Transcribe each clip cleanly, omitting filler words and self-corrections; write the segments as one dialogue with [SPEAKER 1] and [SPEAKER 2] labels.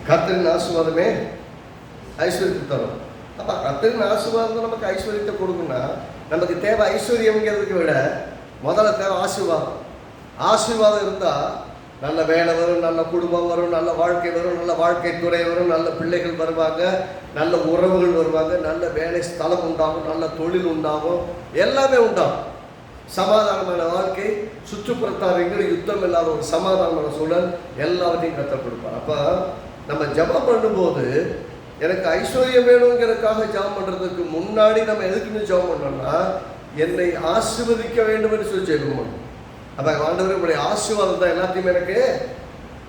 [SPEAKER 1] கர்த்தரின் ஆசீர்வாதமே ஐஸ்வர்யத்தை தரும். அப்போ கர்த்தரின் ஆசீர்வாதம் நமக்கு ஐஸ்வர்யத்தை கொடுக்குன்னா நமக்கு தேவை ஐஸ்வர்யம்ங்கிறதுக்கு விட முதல்ல தேவை ஆசீர்வாதம். ஆசீர்வாதம் இருந்தால் நல்ல வேலை வரும், நல்ல குடும்பம் வரும், நல்ல வாழ்க்கை வரும், நல்ல வாழ்க்கை துறை வரும், நல்ல பிள்ளைகள் வருவாங்க, நல்ல உறவுகள் வருவாங்க, நல்ல வேலை ஸ்தலம் உண்டாகும், நல்ல தொழில் உண்டாகும், எல்லாமே உண்டாகும். சமாதானமான வாழ்க்கை, சுற்றுப்புறத்தார் எங்களும் யுத்தம் இல்லாத ஒரு சமாதானமான சூழல், எல்லாவற்றையும் கற்றுக் கொடுப்பார். அப்போ நம்ம ஜெபம் பண்ணும்போது எனக்கு ஐஸ்வர்யம் வேணுங்கிறதுக்காக ஜெபம் பண்ணுறதுக்கு முன்னாடி நம்ம எதுக்குன்னு ஜெபம் பண்ணோம்னா என்னை ஆசீர்வதிக்க வேண்டும் என்று சொல்லி ஜெபம் பண்ணணும். அப்போ ஆண்டவரே உங்களுடைய ஆசீர்வாதம் தான் எல்லாத்தையுமே எனக்கு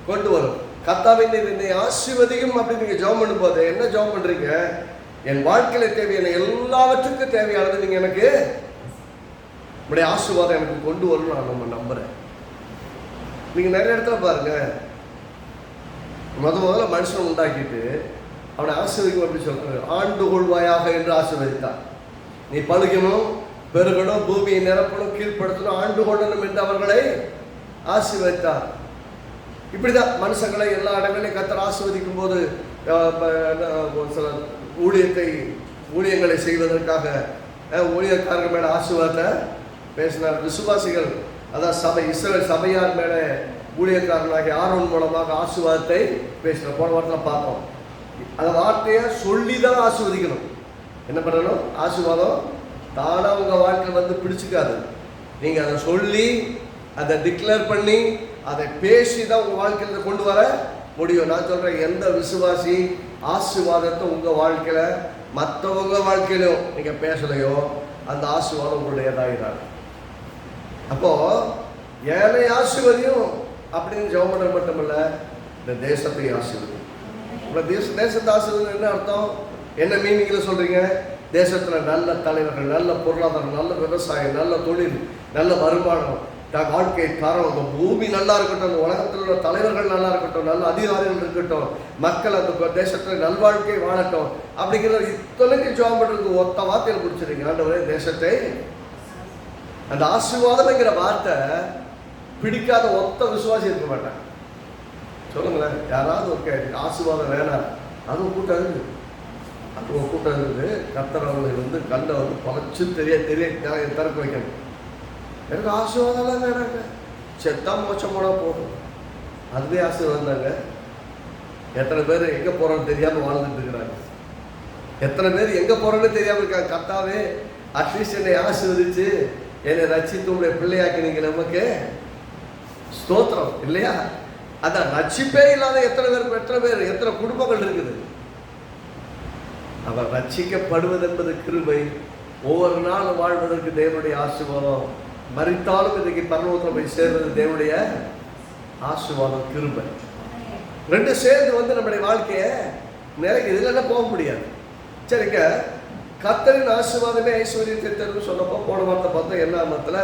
[SPEAKER 1] கொண்டு வரும். கர்த்தாவே என்னை ஆசீர்வதியும் அப்படின்னு நீங்கள் ஜெபம் பண்ணும்போது என்ன ஜெபம் பண்ணுறீங்க? என் வாழ்க்கையில தேவையான எல்லாவற்றுக்கும் தேவையானது நீங்கள் எனக்கு உங்களுடைய ஆசீர்வாதம் எனக்கு கொண்டு வரணும் நான் நம்ம நம்புகிறேன். நீங்கள் நிறைய இடத்துல பாருங்கள், முதல்ல மனுஷனை உண்டாக்கிட்டு அவனை ஆசீர்வதிக்கும் அப்படி சொல்கிறாங்க. ஆண்டு கொள்வாயாக என்று ஆசீர்வதித்தான். நீ பழுகணும், பெருகணும், பூமியை நிரப்பணும், கீழ்ப்படுத்தணும், ஆண்டு கொள்ளணும் என்று அவர்களை ஆசீர்வதித்தார். இப்படிதான் மனுஷங்களை எல்லா இடங்களையும் கர்த்தர் ஆசீர்வதிக்கும் போது சில ஊழியங்களை செய்வதற்காக ஊழியக்காரர்கள் மேலே ஆசீர்வாதத்தை பேசினார். விசுவாசிகள் அதான் சபை இஸ்ரவேல் சபையார் மேலே ஊழியக்காரனாகி ஆரோன் மூலமாக ஆசீர்வாதத்தை பேசினார். போன வாரத்தில் பார்த்தோம். அந்த வார்த்தையை சொல்லி தான் ஆசீர்வதிக்கணும். என்ன பண்ணணும்? ஆசீர்வாதம் தானாக உங்கள் வாழ்க்கையில் வந்து பிடிச்சிக்காது. நீங்கள் அதை சொல்லி அதை டிக்ளேர் பண்ணி அதை பேசி தான் உங்கள் வாழ்க்கையில் கொண்டு வர முடியும். நான் சொல்கிறேன், எந்த விசுவாசி ஆசீர்வாதத்தை உங்கள் வாழ்க்கையில் மற்றவங்க வாழ்க்கையிலையும் நீங்கள் பேசலையோ அந்த ஆசீர்வாதம் உங்களுடையதாகிறாங்க. அப்போது ஏழை ஆசீர்வதியும் அப்படின்னு ஜெபம் பண்ண மட்டுமில்லை, இந்த தேசத்தை ஆசீர்வதியும். தேசத்தை ஆசீர்வதியும் என்ன அர்த்தம்? என்ன மீனிங்கில் சொல்கிறீங்க? தேசத்தில் நல்ல தலைவர்கள், நல்ல பொருளாதாரம், நல்ல விவசாயம், நல்ல தொழில், நல்ல வருமானம், வாழ்க்கை தரம், அந்த பூமி நல்லா இருக்கட்டும், அந்த உலகத்தில் உள்ள தலைவர்கள் நல்லா இருக்கட்டும், நல்ல அதிகாரிகள் இருக்கட்டும், மக்கள் அந்த தேசத்தில் நல்வாழ்க்கை வாழட்டும் அப்படிங்கிற இத்தனைக்கு ஜெபம் பண்ணுறதுக்கு ஒத்த வார்த்தையில் பிடிச்சிருங்க. ஆண்டவரே தேசத்தை, அந்த ஆசீர்வாதம்ங்கிற வார்த்தை பிடிக்காத ஒத்த விசுவாசி இருக்க மாட்டாங்க. சொல்லுங்களேன், யாராவது ஒரு ஆசீர்வாதம் வேணாம், அதுவும் கூட்டம் இருக்குது. அது ஒரு கூட்டம் இருக்குது. கர்த்தர் அவர்களை வந்து கண்ணை வந்து பழச்சு தெரிய திறக்க வைக்கணும். எனக்கு ஆசீர்வாதம்லாம் வேணாங்க, செத்தா மோச்சம் போனால் போகும், அதுவே ஆசீர்வாதம் தாங்க. எத்தனை பேர் எங்கே போகிறோன்னு தெரியாமல் வாழ்ந்துட்டு இருக்கிறாங்க. எத்தனை பேர் எங்கே போகிறோன்னு தெரியாமல் இருக்காங்க. கர்த்தாவே அட்லீஸ்ட் என்னை ஆசீர்வதிச்சு என்னை ரட்சித்து உங்களுடைய பிள்ளையாக்கினீங்க, நமக்கு ஸ்தோத்திரம் இல்லையா? அதான் ரட்சிப்பே இல்லாத எத்தனை பேர் எத்தனை குடும்பங்கள் இருக்குது. அவர் ரட்சிக்கப்படுவது என்பது கிருபை. ஒவ்வொரு நாளும் வாழ்வதற்கு தேவனுடைய ஆசீர்வாதம். மரித்தாலும் இன்றைக்கு பரலோகத்தில் போய் சேர்வது தேவனுடைய ஆசீர்வாதம், கிருபை. ரெண்டு சேர்ந்து வந்து நம்முடைய வாழ்க்கையை நிறைய இதில் போக முடியாது. சரிங்க, கர்த்தரின் ஆசீர்வாதமே ஐஸ்வர்யத்தை தரும் சொன்னப்போ போன வார்த்தை பார்த்தா என்ன மதத்தில்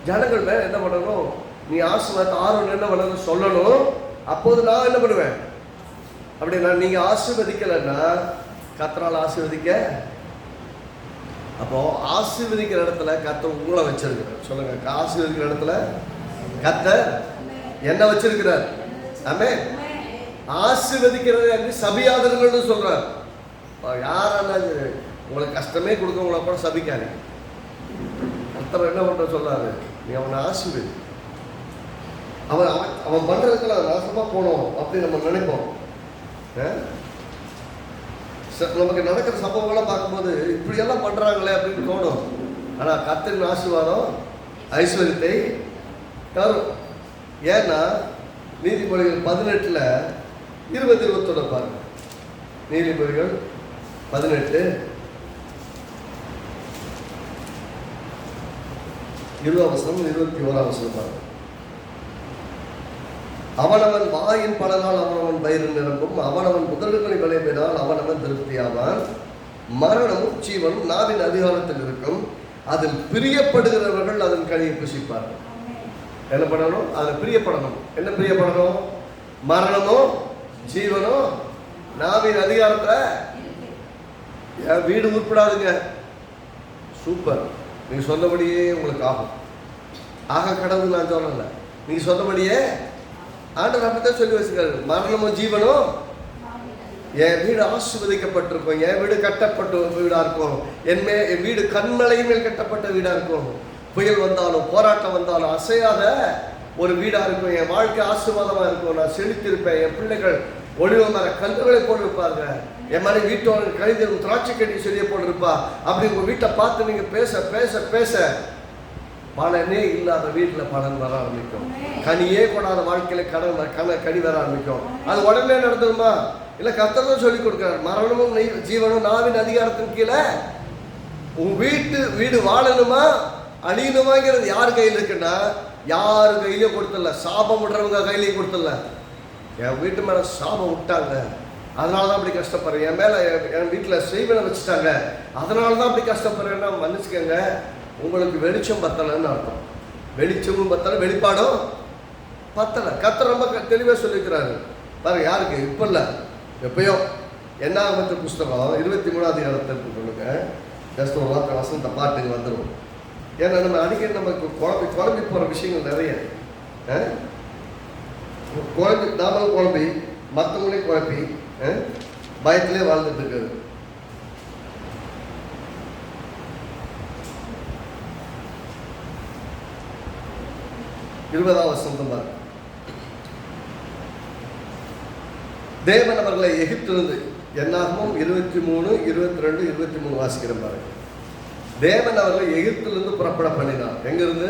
[SPEAKER 1] ஜனங்கள் மேலே என்ன பண்ணணும்? நீ ஆசீர்வாதத்தை ஆர்வம் என்ன பண்ணணும் சொல்லணும். அப்போது நான் என்ன பண்ணுவேன்? அப்படி நான் நீங்கள் ஆசீர்வதிக்கலைன்னா கர்த்தரால் ஆசீர்வதிக்க. அப்போ ஆசீர்வதிக்கிற இடத்துல கர்த்தர் உங்களை வச்சிருக்கிறார். சொல்லுங்க, ஆசீர்வதிக்கிற இடத்துல கர்த்தர் என்ன வச்சிருக்கிறார்? ஆமென். ஆசீர்வதிக்கிறது என்று சபியாதவர்கள்னு சொல்றார். யாராலும் உங்களுக்கு கஷ்டமே கொடுக்க உங்களை கூட சபிக்காது. கர்த்தர் என்ன பண்ற சொல்றாரு? நீ அவனை ஆசீர்வதி. அவன் பண்றதுக்குள்ள நாசமா போனோம் அப்படின்னு நம்ம நினைப்போம். நமக்கு நடக்கிற சம்பவங்கள்லாம் பார்க்கும்போது இப்படியெல்லாம் பண்ணுறாங்களே அப்படின்னு தோணும். ஆனால் கர்த்தரின் ஆசீர்வாதம் ஐஸ்வர்யத்தை தரும். ஏன்னா நீதிமொழிகள் 18:20-21 பாருங்க. நீதிமொழிகள் 18:20-21 பாருங்க. அவனவன் வாயின் பலனால் அவனவன் வயிறு நிரம்பும், அவனவன் முதல்களை விளைவினால் அவனவன் திருப்தியாவான். மரணமும் ஜீவனும் நாவின் அதிகாரத்தில் இருக்கும், அதில் பிரியப்படுகிறவர்கள் அதன் கனியை புசிப்பார்கள். என்ன பண்ணணும்? அதில் பிரியப்படணும். என்ன பிரியப்படணும்? மரணமும் ஜீவனும் நாவின் அதிகாரத்தில். என் வீடு உட்படாதுங்க. சூப்பர், நீங்கள் சொன்னபடியே உங்களுக்கு ஆகும். ஆக கடவுள் நான் சொல்லலை, நீங்கள் சொன்னபடியே ஆண்டவர் அப்படித்தான் சொல்லி வச்சுக்காரு. மரணமும் ஜீவனும் என் வீடு ஆசீர்வதிக்கப்பட்டிருக்கும், என் வீடு கட்டப்பட்ட வீடா இருக்கும், என் வீடு கண்மலையின் மேல் கட்டப்பட்ட வீடா இருக்கும். புயல் வந்தாலும் போராட்டம் வந்தாலும் அசையாத ஒரு வீடா இருக்கும். என் வாழ்க்கை ஆசீர்வாதமா இருக்கும். நான் செழித்திருப்பேன். என் பிள்ளைகள் ஒளிவ மர கல்லுகளை போட்டிருப்பாங்க. என் மாதிரி வீட்டோட கழிதலும் திராட்சை கட்டி செடியை போட்டிருப்பா. அப்படி உங்க வீட்டை பார்த்து நீங்க பேச பேச பேச பலனே இல்லாத வீட்டில் பலன் வர ஆரம்பிக்கும். கனியே கொடாத வாழ்க்கையில கனி வர ஆரம்பிக்கும். அது உடனே நடந்துருமா? இல்லை, கர்த்தர் தான் சொல்லி கொடுக்குறாரு. மரணமும் ஜீவனும் நாவின் அதிகாரத்தின் கீழே. உன் வீடு வாழணுமா அழியணுமாங்கிறது யார் கையில் இருக்குன்னா யாரு கையிலேயே கொடுத்துடல. சாபம் விடுறவங்க கையிலேயே கொடுத்துடல. என் வீட்டு மேலே சாபம் விட்டாங்க, அதனால தான் அப்படி கஷ்டப்படுறேன். என் மேலே என் வீட்டில் செய்வனை வச்சுட்டாங்க, அதனால தான் அப்படி கஷ்டப்படுறேன்னா மன்னிச்சுக்கங்க, உங்களுக்கு வெளிச்சம் பத்தலைன்னு அர்த்தம். வெளிச்சமும் பத்தலை, வெளிப்பாடும் பத்தலை. கர்த்தர் ரொம்ப தெளிவாக சொல்லியிருக்கிறாரு பாருங்க. யாருக்கு? இப்போ இல்லை, எப்பயோ. என்னாகமத்து புஸ்தகம் 23ஆம் அதிகாரத்தை சொல்லுங்க. ஜஸ்ட் ஒரு வார்த்தை வசந்த பாட்டுக்கு வந்துடும். ஏன்னா நம்ம அடிக்கடி நமக்கு குழம்பி போகிற விஷயங்கள் நிறைய. குழம்பி நாமளும் குழம்பி மற்றவங்களையும் குழப்பி பயத்திலே வாழ்ந்துட்டு இருக்காரு. வசந்தம் பாரு. தேவன் அவர்களை எகிப்திலிருந்து, என்னாகமும் 23, 22, 23 வாசிக்கிற பாருங்க. தேவன் அவர்களை எகிப்திலிருந்து புறப்பட பண்ணினார். எங்க இருந்து?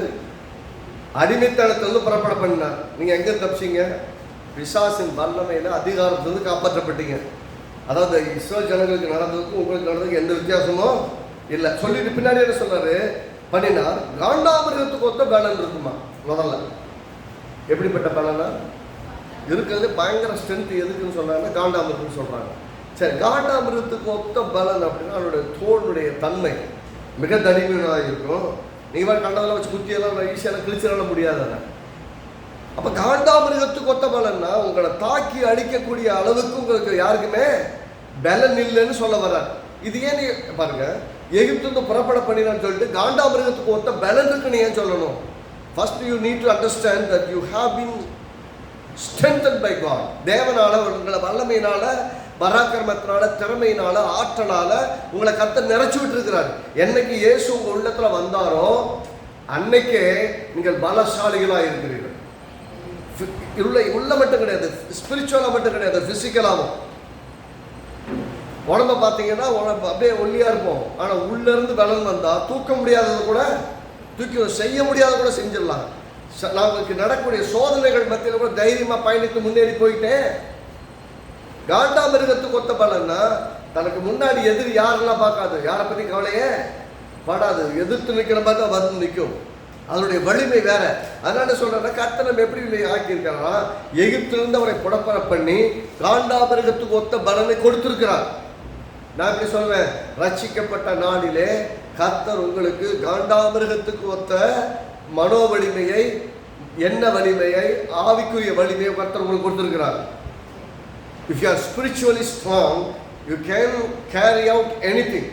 [SPEAKER 1] அடிமைத்தனத்திலிருந்து புறப்பட பண்ணினார். நீங்க எங்க தப்பிச்சீங்க? பிசாசின் வல்லமையில அதிகாரத்திலிருந்து காப்பாற்றப்பட்டீங்க. அதாவது இஸ்ரேல் ஜனங்களுக்கு நடந்ததுக்கும் உங்களுக்கு நடந்ததுக்கு எந்த வித்தியாசமும் இல்லை. சொல்லிட்டு பின்னாடி என்ன சொல்றாரு? பண்ணினார். காண்டாமிருகத்துக்கு ஒத்த பலன் இருக்குமா? முதல்ல எப்படிப்பட்ட பலனா இருக்கிறது? பயங்கர ஸ்ட்ரென்த். எதுக்குன்னு சொல்றாங்க? காண்டாமிருகம்னு சொல்றாங்க. சரி, காண்டாமிருகத்துக்கு ஒத்த பலன் அப்படின்னா அவனுடைய தோளுடைய தன்மை மிக தடிமனாக இருக்கும். நீங்க கண்டதில் வச்சு குத்தியெல்லாம் ஈஸியாக கிழிச்சிட முடியாது. அப்ப காண்டாமிருகத்துக்கு ஒத்த பலன்னா உங்களை தாக்கி அடிக்கக்கூடிய அளவுக்கு உங்களுக்கு யாருக்குமே பலன் இல்லைன்னு சொல்ல வர்றார். இது ஏன் பாருங்க, எகிப்திலிருந்து புறப்பட பண்ணினான்னு சொல்லிட்டு காண்டாமிருகத்துக்கு ஒத்த பலன் இருக்குன்னு ஏன் சொல்லணும்? First you need to understand that you have been strengthened by God. தேவனால, உங்களை வல்லமையினால, பராக்கிரமத்தினால, திறமையினால, ஆற்றலால உங்களை கர்த்தர் நிறைச்சு விட்டு இருக்கிறார். என்னைக்கு இயேசு உங்க உள்ளத்துல வந்தாரோ அன்னைக்கே நீங்கள் பலசாலிகளா இருக்கிறீர்கள். உள்ள மட்டும் கிடையாது, ஸ்பிரிச்சுவலா மட்டும் கிடையாது, பிசிக்கலாவும். உடம்ப பார்த்தீங்கன்னா அப்படியே ஒல்லியா இருப்போம். ஆனா உள்ள இருந்து பலன் வந்தா தூக்க முடியாதது கூட தூக்கி செய்ய முடியாத கூட செஞ்சிடலாம். நமக்கு நடக்கக்கூடிய சோதனைகள் மத்தியில் கூட தைரியமா பயணித்து முன்னேறி போயிட்டேன். காண்டாமிருகத்துக்கு ஒத்த பலன்னா தனக்கு முன்னாடி எதிரி யாரெல்லாம் பார்க்காது, யாரை பத்தி கவலையே படாது, எதிர்த்து நிற்கிற மாதிரி தான் வந்து நிற்கும். அதனுடைய வலிமை வேற. அதனால சொல்றேன்னா கர்த்தர் நம்ம எப்படி ஆக்கியிருக்காங்கன்னா எகிப்திலிருந்து அவரை புடப்பர பண்ணி காண்டாமிருகத்துக்கு ஒத்த பலனை கொடுத்திருக்கிறார். நான் எப்படி சொல்வேன்? ரட்சிக்கப்பட்ட நாளிலே கர்த்தர் உங்களுக்கு காண்டாமிருகத்துக்கு ஒத்த மனோ வலிமையை, என்ன வலிமையை, ஆவிக்குரிய வலிமையை கர்த்தர் உங்களுக்கு கொடுத்திருக்கிறார். If you are spiritually strong, you can carry out anything.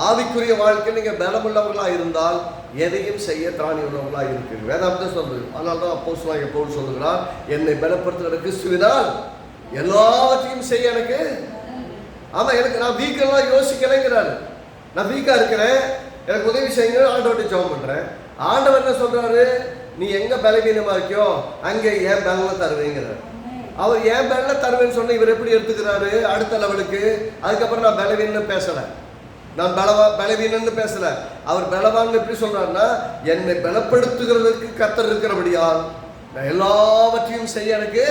[SPEAKER 1] ஆவிக்குரிய வாழ்க்கை நீங்க பலமுள்ளவர்களா இருந்தால் எதையும் செய்ய திராணி உள்ளவர்களா இருக்கு. வேதாந்தம் சொல்றது. அதனால்தான் அப்போஸ்தலனாகிய பவுல் சொல்லுகிறார், என்னை பலப்படுத்துகிற கிறிஸ்துவினால் எல்லாவற்றையும் செய்ய எனக்கு. ஆமா, எனக்கு நான் வீக்கெல்லாம் யோசிக்கலைங்கிறாரு. நான் வீக்கா இருக்கிறேன், எனக்கு உதவி செய்யுங்க, ஆண்டவர்கிட்ட ஜெபம் பண்றேன். ஆண்டவர் என்ன சொல்றாரு? நீ எங்க பலவீனமா இருக்கியோ அங்கே ஏன் பலனை தருவீங்கிறார். அவர் ஏன் பலனை தருவேன்னு சொன்ன இவர் எப்படி எடுத்துக்கிறாரு அடுத்த லெவலுக்கு? அதுக்கப்புறம் நான் பலவீனன்னு பேசல, நான் பலவீனன்னு பேசல. அவர் பலவான் எப்படி சொல்றாருன்னா, என்னை பலப்படுத்துகிறதுக்கு கர்த்தர் இருக்கிறபடியால் நான் எல்லாவற்றையும் செய்ய எனக்கு.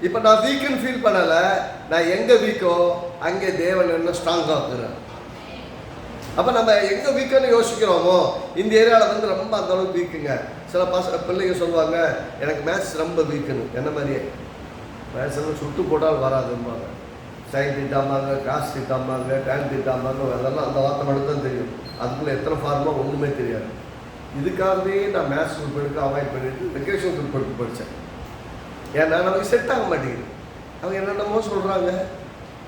[SPEAKER 1] இப்ப நான் வீக்குன்னு ஃபீல் பண்ணல. நான் எங்க வீக்கோ அங்கே தேவன் என்ன ஸ்ட்ராங்கா இருக்கிறார். அப்ப நம்ம எங்க வீக்குன்னு யோசிக்கிறோமோ இந்த ஏரியாவில் வந்து ரொம்ப அந்த அளவுக்கு வீக்குங்க. சில பிள்ளைங்க சொல்லுவாங்க, எனக்கு மேத்ஸ் ரொம்ப வீக்குன்னு. என்ன மாதிரியே மேத்ஸ் எல்லாம் சுட்டு போட்டால் வராதும்பாங்க. சைன் திட்டாமாங்க, காசு திட்டாமாங்க, டேன் திட்டாமாங்க, அதெல்லாம் அந்த வார்த்தை மட்டும் தான் தெரியும். அதுக்குள்ளே எத்தனை ஃபார்மா ஒன்றுமே தெரியாது. இதுக்காகவே நான் மேத்ஸ் குரூப் எடுக்க அவாய்ட் பண்ணிட்டு வெக்கேஷன் குரூப் எடுத்து படித்தேன். ஏன்னா நமக்கு செட் ஆக மாட்டேங்குது. அவங்க என்னென்னமோ சொல்கிறாங்க,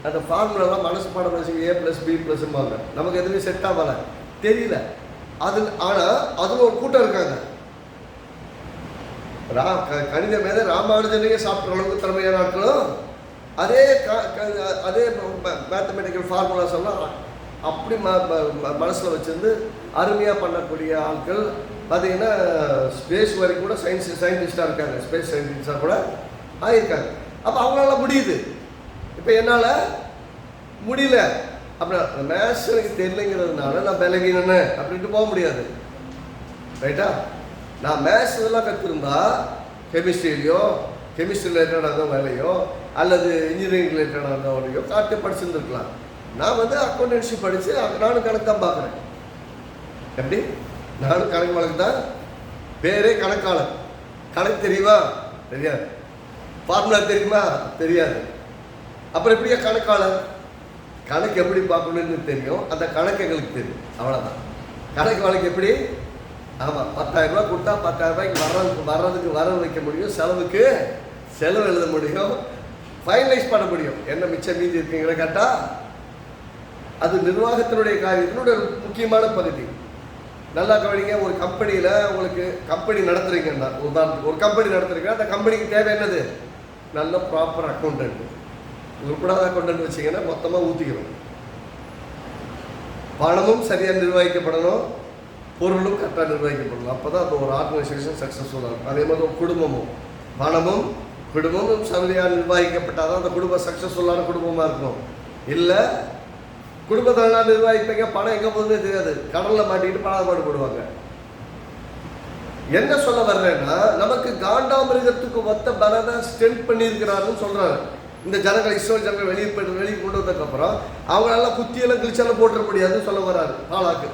[SPEAKER 1] அந்த ஃபார்முலாலாம் மனசு பாடம் வச்சு A+B+பாங்க. நமக்கு எதுவுமே செட் ஆகலை, தெரியல அது. ஆனால் அதில் ஒரு கூட்டம் இருக்காங்க, கணித மேலே ராமானுஜனையே சாப்பிட்ற அளவுக்கு திறமையான ஆட்களும் அதே அதே மேத்தமெட்டிக்கல் ஃபார்முலாஸ் எல்லாம் அப்படி மனசில் வச்சுருந்து அருமையாக பண்ணக்கூடிய ஆட்கள் பார்த்தீங்கன்னா ஸ்பேஸ் வரைக்கும் கூட சயின்டிஸ்டாக இருக்காங்க, ஸ்பேஸ் சயின்டிஸ்டாக கூட ஆகியிருக்காங்க. அப்போ அவங்களால முடியுது. இப்போ என்னால் முடியல அப்படின்னா மேத்ஸ் எனக்கு தெரியலைங்கிறதுனால நான் பலவீனன்னு அப்படின்ட்டு போக முடியாது. ரைட்டா? நான் மேத்ஸ் இதெல்லாம் கற்றுருந்தா கெமிஸ்ட்ரியிலையோ கெமிஸ்ட்ரி ரிலேட்டடாக வேலையோ அல்லது இன்ஜினியரிங் ரிலேட்டடாக வேலையோ காட்டு படிச்சுருந்துருக்கலாம். நான் அக்கௌண்டன்சி படித்து நானும் கணக்கு தான் பார்க்குறேன். எப்படி? நானும் கணக்கு வழக்கு தான், பேரே கணக்காளர். கணக்கு தெரியுமா? தெரியாது. ஃபார்முலா தெரியுமா? தெரியாது. அப்புறம் எப்படியா கணக்காளர்? கணக்கு எப்படி பார்க்கணும்னு தெரியும், அந்த கணக்கு எங்களுக்கு தெரியும், அவ்வளோதான். கணக்கு வழக்கு எப்படி? ஆமாம், 10,000 ரூபா கொடுத்தா 10,000 ரூபாய்க்கு வர்றதுக்கு வரவு வைக்க முடியும், செலவுக்கு செலவு எழுத முடியும், ஃபைனலைஸ் பண்ண முடியும். என்ன மிச்சம் மீதி இருக்குங்கிற கேட்டால் அது நிர்வாகத்தினுடைய காரியத்தினுடைய ஒரு முக்கியமான பகுதி. நல்லா கவனிங்க. ஒரு கம்பெனியில் உங்களுக்கு கம்பெனி நடத்துறீங்கன்னா, உதாரணத்துக்கு ஒரு கம்பெனி நடத்துறீங்கன்னா அந்த கம்பெனிக்கு தேவை என்னது? நல்ல ப்ராப்பர் அக்கௌண்டன்ட். உருப்படாத அக்கௌண்டன்ட் வச்சிங்கன்னா மொத்தமாக ஊற்றிக்கணும். பணமும் சரியாக நிர்வகிக்கப்படணும், பொருளும் கரெக்டாக நிர்வகிக்கப்படணும். அப்போ தான் அது ஒரு ஆர்கனைசேஷன் சக்ஸஸ்ஃபுல்லாக இருக்கும். அதே மாதிரி ஒரு குடும்பமும் பணமும் குடும்பமும் சரியாக நிர்வகிக்கப்பட்டால் தான் அந்த குடும்பம் சக்ஸஸ்ஃபுல்லான குடும்பமாக இருக்கும். இல்லை குடும்பத்தை நல்லா நிர்வகிப்பீங்க, பணம் எங்கே போகுதுன்னே தெரியாது, கடலில் மாட்டிக்கிட்டு பாடாபாடு போடுவாங்க. என்ன சொல்ல வர்றேன்னா, நமக்கு காண்டாமிருகத்துக்கு ஒத்த பலனை ஸ்ட்ரென்த் பண்ணியிருக்கிறாருன்னு சொல்கிறாரு. இந்த ஜனங்கள் இஸ்ரேல் ஜனங்கள் வெளியே கொண்டு வந்ததுக்கப்புறம் அவங்களெல்லாம் குத்தியெல்லாம் கிழிச்சாலும் போட்டுற முடியாதுன்னு சொல்ல வர்றாரு பாலாக்கு.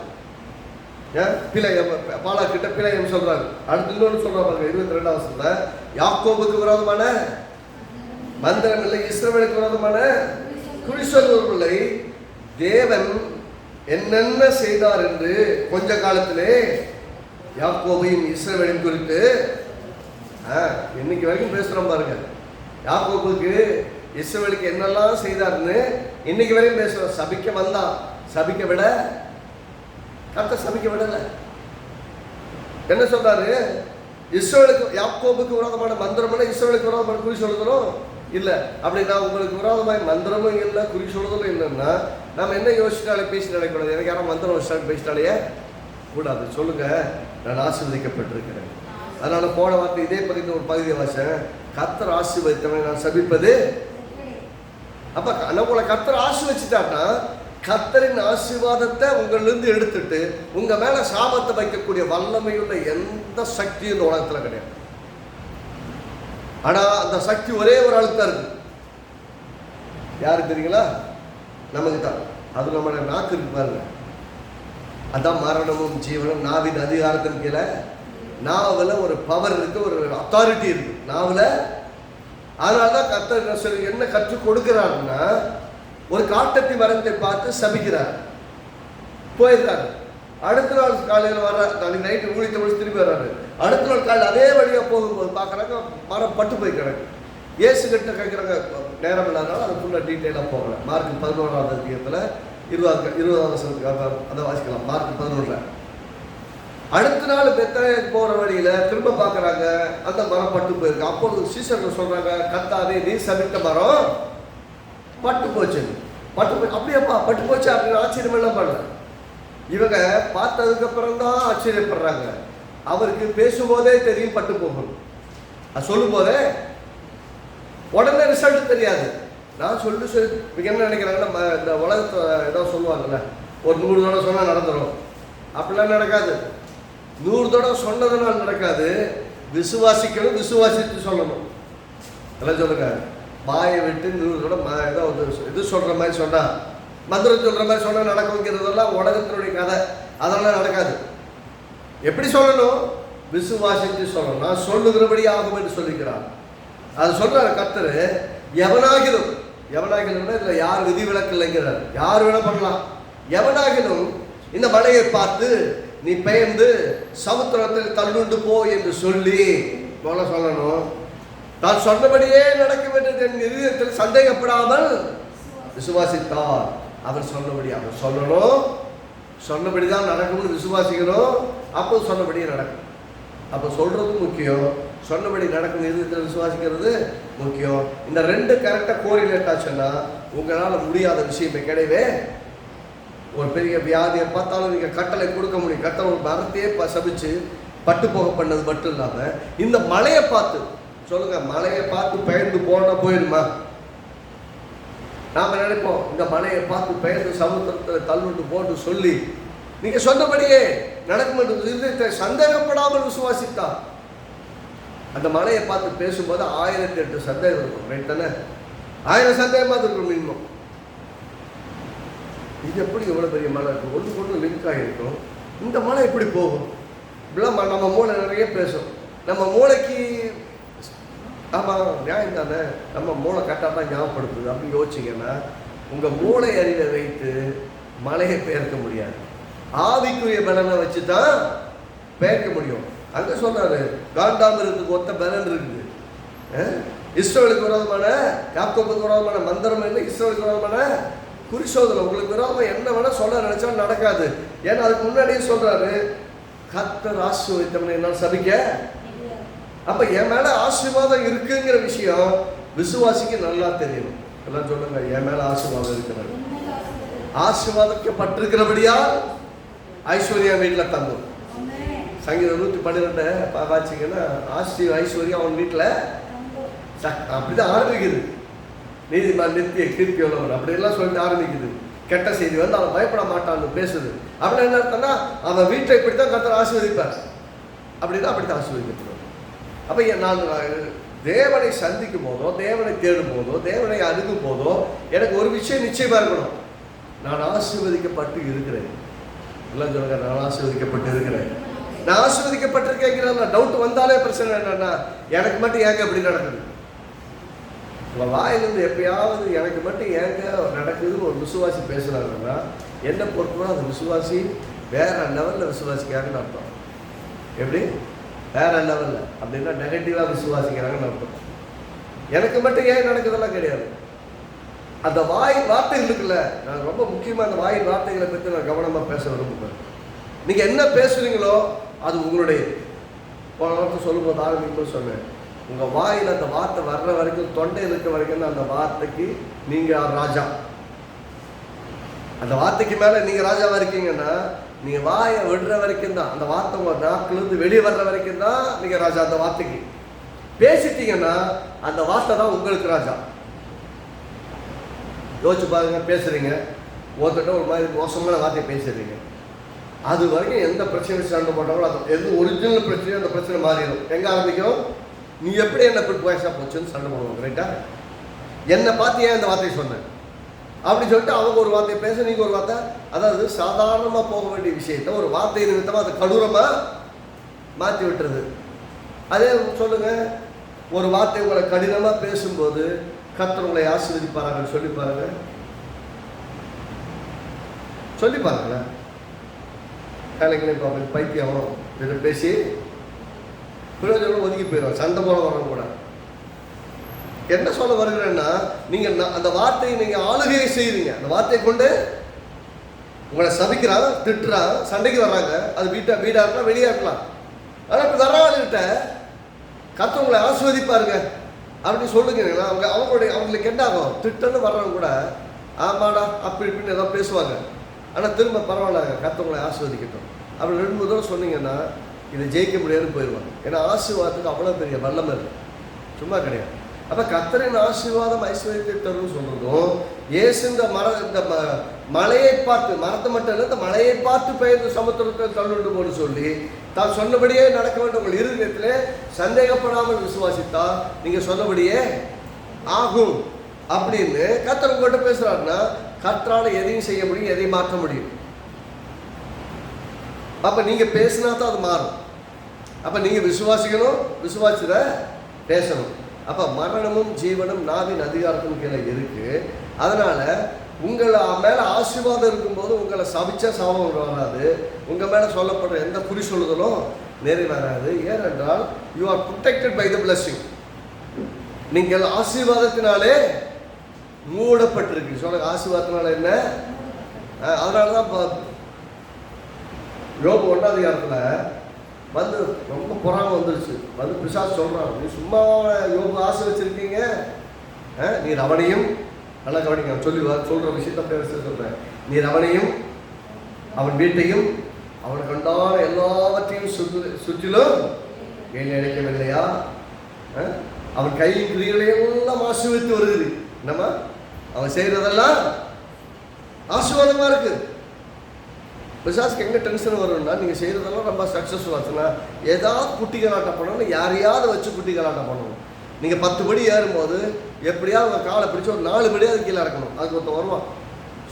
[SPEAKER 1] பாலாக்கிட்ட பிழையம் சொல்றாரு. அடுத்து இன்னொன்று சொல்ற பாருங்க, 22ஆம் வசனத்துல, யாக்கோபுக்கு விரோதமான மந்திரம் இல்லை, இஸ்ரவேலுக்கு விரோதமான குறி சொல்வதில்லை. தேவன் என்னென்ன செய்தார் என்று கொஞ்ச காலத்திலே யாக்கோபையும் இஸ்ரவேலையும் குறித்து இன்னைக்கு வரைக்கும் பேசுறோம் பாருங்க. யாக்கோபுக்கு இஸ்ரவேலுக்கு என்னெல்லாம் செய்தார்னு இன்னைக்கு வரையும் பேசுறோம். சபிக்க வந்தான், சபிக்க விட கர்த்தர் சபிக்க விடல. என்ன சொல்றாரு? இஸ்ரவேலுக்கு யாக்கோபுக்கு விரோதமான மந்திரம், இஸ்ரவேலுக்கு விரோதமான குறி சொல்லுதலும் இல்லை. அப்படின்னா உங்களுக்கு விரோதமாக மந்திரமும் இல்லை, குறி சொல்லுதலும் இல்லைன்னா நம்ம என்ன யோசிச்சாலே பேசி நடக்கூடாது. எனக்கு யாரும் மந்திரம் வச்சாலும் பேசிட்டாலேயே கூடாது. சொல்லுங்க, நான் ஆசீர்வதிக்கப்பட்டிருக்கிறேன். அதனால போன வார்த்தை இதே பகுதியில் ஒரு பகுதியை வாசேன், கர்த்தர் ஆசீர்வதித்தவனை நான் சபிப்பது. அப்ப நம்மளை கர்த்தர் ஆசீர்வதிச்சுட்டான்னா கர்த்தரின் ஆசீர்வாதத்தை உங்களிலிருந்து எடுத்துட்டு உங்க மேல சாபத்தை வைக்கக்கூடிய வல்லமையுள்ள எந்த சக்தியும் இந்த உலகத்துல கிடையாது. ஆனா அந்த சக்தி ஒரே ஒரு ஆளுக்கு தான் இருக்கு. யாருக்கு தெரியுங்களா? நமக்கு தான். அது நம்மளோட நாக்கு இருக்கு பாருங்க. அதான் மரணமும் ஜீவனும் நாவின் அதிகாரத்தின் கீழே. நாவில் ஒரு பவர் இருக்கு, ஒரு அத்தாரிட்டி இருக்கு நாவில். அதனாலதான் கர்த்தர் என்ன கற்றுக் கொடுக்கிறாருன்னா, ஒரு காட்டத்தி மரத்தை பார்த்து சபிக்கிறார், போயிருக்காரு. அடுத்த நாள் காலையில் வர்ற, நாளைக்கு நைட்டு ஊழியத்தை முடிச்சு திரும்பி வர்றாரு. அடுத்த நாள் காலையில் அதே வழியாக போகும்போது பார்க்குறாங்க மரம் பட்டு போய் கிடக்கு. ஏசு கிட்ட கேட்குறாங்க, நேரம் இல்லாதனால அது ஃபுல்லாக டீட்டெயிலாக போகல. மார்க் 11ஆவது அதிகாரத்தில் 20ஆம் வசனத்துக்கு அதை வாசிக்கலாம். மார்க் 11. அடுத்த நாள் பெத்தானிக்கு போகிற வழியில் திரும்ப பார்க்குறாங்க, அந்த மரம் பட்டு போயிருக்கு. அப்பொழுது சீசர்கள் சொல்கிறாங்க, கர்த்தாவே நீ சபித்த மரம் பட்டு போச்சு. பட்டு போச்சு. அப்படியாப்பா பட்டு போச்சு அப்படின்னு ஆச்சரியம் எல்லாம் பண்ணல. இவங்க பார்த்ததுக்கு அப்புறம் தான் ஆச்சரியப்படுறாங்க. அவருக்கு பேசும்போதே தெரியும் பட்டு போகணும். அது சொல்லும் போதே உடனே ரிசல்ட் தெரியாது. நான் இவங்க என்ன நினைக்கிறாங்கன்னா, இந்த உலகத்தை ஏதோ சொல்லுவாங்கல்ல, ஒரு 100 தடவை சொன்னால் நடந்துடும். அப்படிலாம் நடக்காது. 100 தடவை சொன்னதுனால நடக்காது. விசுவாசிக்கணும், விசுவாசித்து சொல்லணும். எல்லாம் சொல்லுங்க. வாயை விட்டு 100 தடவை ஏதோ இது சொல்ற மாதிரி சொன்னா, மந்திரம் சொல்ற மாதிரி சொன்னா நடக்குங்கிறதெல்லாம் உலகத்தினுடைய கதை. அதெல்லாம் நடக்காது. எப்படி சொல்லணும்? விசுவாசித்து சொல்லணும். நான் சொல்லுகிறபடி ஆகும் என்று சொல்லிக்கிறான். அது சொல்றாரு கர்த்தர். எவனாகிலும் இதுல யார் விதிவிலக்கு இல்லைங்கிறார். யார் வேணா பண்ணலாம். எவனாகிலும் இந்த மலையை பார்த்து நீ பெயர்ந்து சமுத்திரத்தில் தள்ளுண்டு போ என்று சொல்லி போல சொல்லணும். தான் சொன்னபடியே நடக்க வேண்டியது என் இதயத்தில் சந்தேகப்படாமல் விசுவாசித்தார். அவர் சொன்னபடி அவர் சொல்லணும். சொன்னபடிதான் நடக்கும்னு விசுவாசிக்கணும். அப்போ சொன்னபடியே நடக்கும். அப்போ சொல்றது முக்கியம், சொன்னபடி நடக்கும் இருதயத்தில் விசுவாசிக்கிறது முக்கியம். இந்த ரெண்டு கரெக்டாக கோரிலேட் ஆச்சுன்னா உங்களால் முடியாத விஷயமே கிடையவே. ஒரு பெரிய வியாதியை பார்த்தாலும் நீங்கள் கட்டளை கொடுக்க முடியும். கட்டளை ஒரு மரத்தையே சபிச்சு பட்டு போக பண்ணது மட்டும் இல்லாமல் இந்த மலையை பார்த்து சொல்லுங்க, மலையை பார்த்து பெயர்ந்து போனா போயிடுமா? நாம் நினைப்போம் இந்த மலையை பார்த்து பெயர்ந்து சமுத்திரத்தில் தள்ளுட்டு போட்டு சொல்லி நீங்கள் சொன்னபடியே நடக்கும் என்று இருதயத்தை சந்தேகப்படாமல் விசுவாசித்தா அந்த மலையை பார்த்து பேசும்போது 1008 சந்தேகம் இருக்கும். ரைட் தானே? 1000 சந்தேகமாக இருக்கும் மினிமம். இது எப்படி எவ்வளோ பெரிய மலை இருக்கும், ஒன்று கொண்டு லிங்க் ஆகிருக்கும், இந்த மலை எப்படி போகும் இப்படிலாம் நம்ம மூளை நிறைய பேசும். நம்ம மூளைக்கு ஆமாம் நியாயம் தானே, நம்ம மூளை கரெக்டாக தான் ஞாபகப்படுத்துது அப்படின்னு யோசிச்சிங்கன்னா உங்கள் மூளை அறிவை வைத்து மலையை பெயர்க்க முடியாது. ஆவிக்குரிய பலனை வச்சு தான் பெயர்க்க முடியும். அங்கே சொன்னார் காண்டாமிரத்துக்கு ஒத்த பலன் இருக்குது. இஸ்ரவேலுக்கு விரோதமான யாக்கோபுக்கு விரோதமான மந்திரம் இல்லை, இஸ்ரவேலுக்கு விரோதமான குறிசோதனை. உங்களுக்கு விரோதமாக என்ன வேணால் சொல்ல நினைச்சா நடக்காது. ஏன்னா அதுக்கு முன்னாடியே சொல்கிறாரு கர்த்தர் ஆசீர்வதித்தவனை என்னால் சபிக்க. அப்போ என் மேலே ஆசீர்வாதம் இருக்குங்கிற விஷயம் விசுவாசிக்கு நல்லா தெரியணும். எல்லாம் சொல்லுங்க, என் மேலே ஆசீர்வாதம் இருக்கிறது. ஆசீர்வாதிக்கப்பட்டிருக்கிறபடியா ஐஸ்வர்யா வீட்டில் தங்கும். சங்கீதம் 112 வாசிங்கன்னா ஐஸ்வர்யா அவன் வீட்டில் அப்படிதான் ஆரம்பிக்குது. நீதிமான் நித்திய கீர்த்தி உள்ளவன் அப்படியெல்லாம் சொல்லிட்டு ஆரம்பிக்குது. கெட்ட செய்தி வந்து அவன் பயப்பட மாட்டான்னு பேசுது. அப்படின்னு என்ன அர்த்தம்னா அவன் வீட்டை இப்படித்தான் கர்த்தர் ஆசீர்வதிப்பார். அப்படிதான் அப்படித்தான் ஆசீர்வதிக்கப்படுவார். அப்போ நான் தேவனை சந்திக்கும் போதோ, தேவனை தேடும் போதோ, தேவனை அணுகும் போதோ எனக்கு ஒரு விஷயம் நிச்சயமா இருக்கணும், நான் ஆசீர்வதிக்கப்பட்டு இருக்கிறேன். எல்லாம் சொல்லுங்க, நான் ஆசீர்வதிக்கப்பட்டு இருக்கிறேன். நான் ஆசீர்வதிக்கப்பட்டிருக்கேங்கிற டவுட் வந்தாலே பிரச்சனை என்னன்னா எனக்கு மட்டும் ஏங்க அப்படி நடக்குது. உங்கள் வாயிலிருந்து எப்பயாவது எனக்கு மட்டும் ஏங்க நடக்குதுன்னு ஒரு விசுவாசி பேசுகிறாங்கன்னா என்ன பொறுப்புனா அந்த விசுவாசி வேற லெவலில் விசுவாசிக்கிறாங்கன்னு அர்த்தம். எப்படி வேற லெவலில் அப்படின்னா நெகட்டிவாக விசுவாசிக்கிறாங்கன்னு அர்த்தம். எனக்கு மட்டும் ஏன் நடக்குதெல்லாம் கிடையாது. அந்த வார்த்தைகள் இருக்குல்ல, நான் ரொம்ப முக்கியமாக அந்த வார்த்தைகளை பற்றி நான் கவனமாக பேச விரும்புகிறேன். நீங்கள் என்ன பேசுகிறீங்களோ அது உங்களுடைய. போன வார்த்தை சொல்லும்போது ஆரம்பிக்கும் சொன்னேன், உங்கள் வாயில் அந்த வார்த்தை வர்ற வரைக்கும், தொண்டையில் இருக்கிற வரைக்கும் தான் அந்த வார்த்தைக்கு நீங்கள் ராஜா. அந்த வார்த்தைக்கு மேலே நீங்கள் ராஜாவாக இருக்கீங்கன்னா நீங்கள் வாயை விடுற வரைக்கும் தான், அந்த வார்த்தை உங்கள் நாக்கிலிருந்து வெளியே வர்ற வரைக்கும் தான் நீங்கள் ராஜா. அந்த வார்த்தைக்கு பேசிட்டீங்கன்னா அந்த வார்த்தை தான் உங்களுக்கு ராஜா. யோசிச்சு பாருங்க, பேசுகிறீங்க ஒருத்தட்ட ஒரு மாதிரி மோசமான வார்த்தையை பேசுறீங்க, அது வரைக்கும் எந்த பிரச்சனை சண்டை போட்டாங்களோ அது எது ஒரிஜினல் பிரச்சனையோ அந்த பிரச்சனை மாறிடும். எங்கே ஆரம்பிக்கும், நீ எப்படி என்ன இப்படி வயசாக போச்சுன்னு சண்டை போடுவாங்க. ரைட்டா? என்னை பார்த்து ஏன் இந்த வார்த்தையை சொன்னேன் அப்படி சொல்லிட்டு அவங்க ஒரு வார்த்தையை பேச, நீங்கள் ஒரு வார்த்தை, அதாவது சாதாரணமாக போக வேண்டிய விஷயத்த ஒரு வார்த்தை நிமித்தமாக அதை கடூரமாக மாற்றி விட்டுறது. அதே சொல்லுங்கள், ஒரு வார்த்தை உங்களை கடினமாக பேசும்போது கர்த்தர் உங்களை ஆசீர்வதிப்பார்கள். சொல்லி பாருங்களேன். வேலைக்கு பார்ப்பேன், பைத்தியம் இதை பேசி பிரயோஜனம் ஒதுக்கி போயிடும், சண்டை போல வரணும் கூட. என்ன சொல்ல வருகிறேன்னா, நீங்கள் அந்த வார்த்தையை நீங்கள் ஆளுகையை செய்கிறீங்க. அந்த வார்த்தையை கொண்டு உங்களை சபிக்கிறாங்க, திட்டுறாங்க, சண்டைக்கு வர்றாங்க. அது வீடாக இருக்கலாம், வெளியாக இருக்கலாம். ஆனால் இப்போ வர்றவங்ககிட்ட கர்த்தர் உங்களை ஆசீர்வதிப்பாருங்க அப்படி சொல்லுங்கன்னா அவங்களுக்கு என்ன ஆகும், திட்டன்னு வர்றவங்க கூட ஆமாடா அப்படி இப்படின்னு ஏதாவது பேசுவாங்க. ஆனால் திரும்ப பரவாயில்ல கர்த்தர் உங்களை ஆசீர்வதிக்கட்டும் அப்படி 2-3 தடவை சொன்னீங்கன்னா இதை ஜெயிக்க முடியாதுன்னு போயிடுவாங்க. ஏன்னா ஆசீர்வாதத்துக்கு அவ்வளோ பெரிய வல்லமை இருக்குது, சும்மா கிடையாது. அப்போ கர்த்தரின் ஆசீர்வாதம் ஐஸ்வர்யத்தை தரும்னு சொல்கிறதும், இயேசு இந்த மலையை பார்த்து, மரத்தை மட்டும் இல்லை, இந்த மலையை பார்த்து பெயர்ந்து சமுத்திரத்தை தள்ளுண்டு போன்னு சொல்லி தான் சொன்னபடியே நடக்க வேண்டும். உங்கள் இருதயத்தில் சந்தேகப்படாமல் விசுவாசித்தா நீங்கள் சொன்னபடியே ஆகும் அப்படின்னு கர்த்தர் உங்கள்கிட்ட பேசுகிறாருன்னா கர்த்தரால் எதையும் செய்ய முடியும், எதையும் மாற்ற முடியும். அப்போ நீங்கள் பேசினா தான் அது மாறும். அப்போ நீங்கள் விசுவாசிக்கணும், விசுவாசித பேசணும். அப்போ மரணமும் ஜீவனும் நாவின் அதிகாரத்தின் கீழே இருக்குது. அதனால் உங்களை மேலே ஆசீர்வாதம் இருக்கும்போது உங்களை சபிச்சா சாபம் வராது, உங்கள் மேலே சொல்லப்படுற எந்த குறி சொல்லுதலும் நிறைவேறாது. ஏனென்றால் you are protected by the blessing. நீங்கள் ஆசீர்வாதத்தினாலே மூடப்பட்டிருக்கு. சொல்லுங்க, ஆசீர்வாதத்தினால என்ன? அதனால தான் யோபு 1 அதிகாரத்தில் வந்து ரொம்ப பொறாம வந்துருச்சு. வந்து பிசாசு சொல்கிறான், நீ சும்மா யோபு ஆசை வச்சுருக்கீங்க, நீர் அவனையும், நல்லா கவனிங்க சொல்கிற விஷயத்தை அப்படியே சொல்கிறேன், நீர் அவனையும் அவன் வீட்டையும் அவனுக்கு உண்டான எல்லாவற்றையும் சுற்றிலும் ஏன் நினைக்கவில்லையா? அவன் கையின் கிரியைகளையெல்லாம் ஆசீர்வதித்து வருது. என்னம்மா அவன் செய்கிறதெல்லாம் ஆசீர்வாதமாக இருக்குது. பிசாசுக்கு எங்கே டென்ஷன் வரும்னா, நீங்கள் செய்கிறதெல்லாம் ரொம்ப சக்ஸஸ்ஃபுல் ஆச்சுன்னா ஏதாவது குட்டி கலாட்டம் பண்ணணும், யாரையாவது வச்சு குட்டி கலாட்டம் பண்ணணும். நீங்கள் 10 படி ஏறும்போது எப்படியாவது உங்கள் காலை பிடிச்சி ஒரு 4 படியாவது கீழே இறக்கணும். அதுக்கு ஒருத்தன் வருவான்,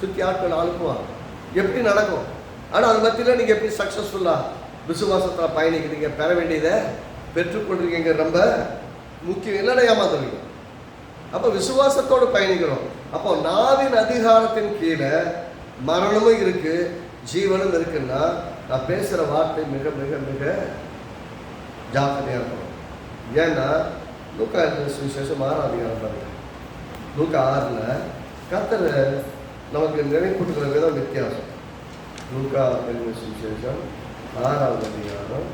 [SPEAKER 1] சுற்றி ஆட்கள் அனுப்புவான். எப்படி நடக்கும்? ஆனால் அது மத்தியில் நீங்கள் எப்படி சக்ஸஸ்ஃபுல்லாக விசுவாசத்தில் பயணிக்கிறீங்க, பெற வேண்டியதை பெற்றுக்கொண்டிருக்கீங்க, ரொம்ப முக்கியம். இல்லைன்னா ஏமாத்துவீங்க. அப்போ விசுவாசத்தோடு பயணிக்கிறோம். அப்போ நாவின் அதிகாரத்தின் கீழே மரணமும் இருக்குது, ஜீவனும் இருக்குன்னா நான் பேசுகிற வார்த்தை மிக மிக மிக ஜாக்கிரதையாக இருக்கணும். ஏன்னா லூக்கா சுவிசேஷம் 6ஆம் அதிகாரம் பாருங்க. லூக்கா 6ல் கர்த்தர் நமக்கு நினைப்பூட்டுகிற விதம் வித்தியாசம். லூக்கா சுவிசேஷம் 6ஆவது அதிகாரம்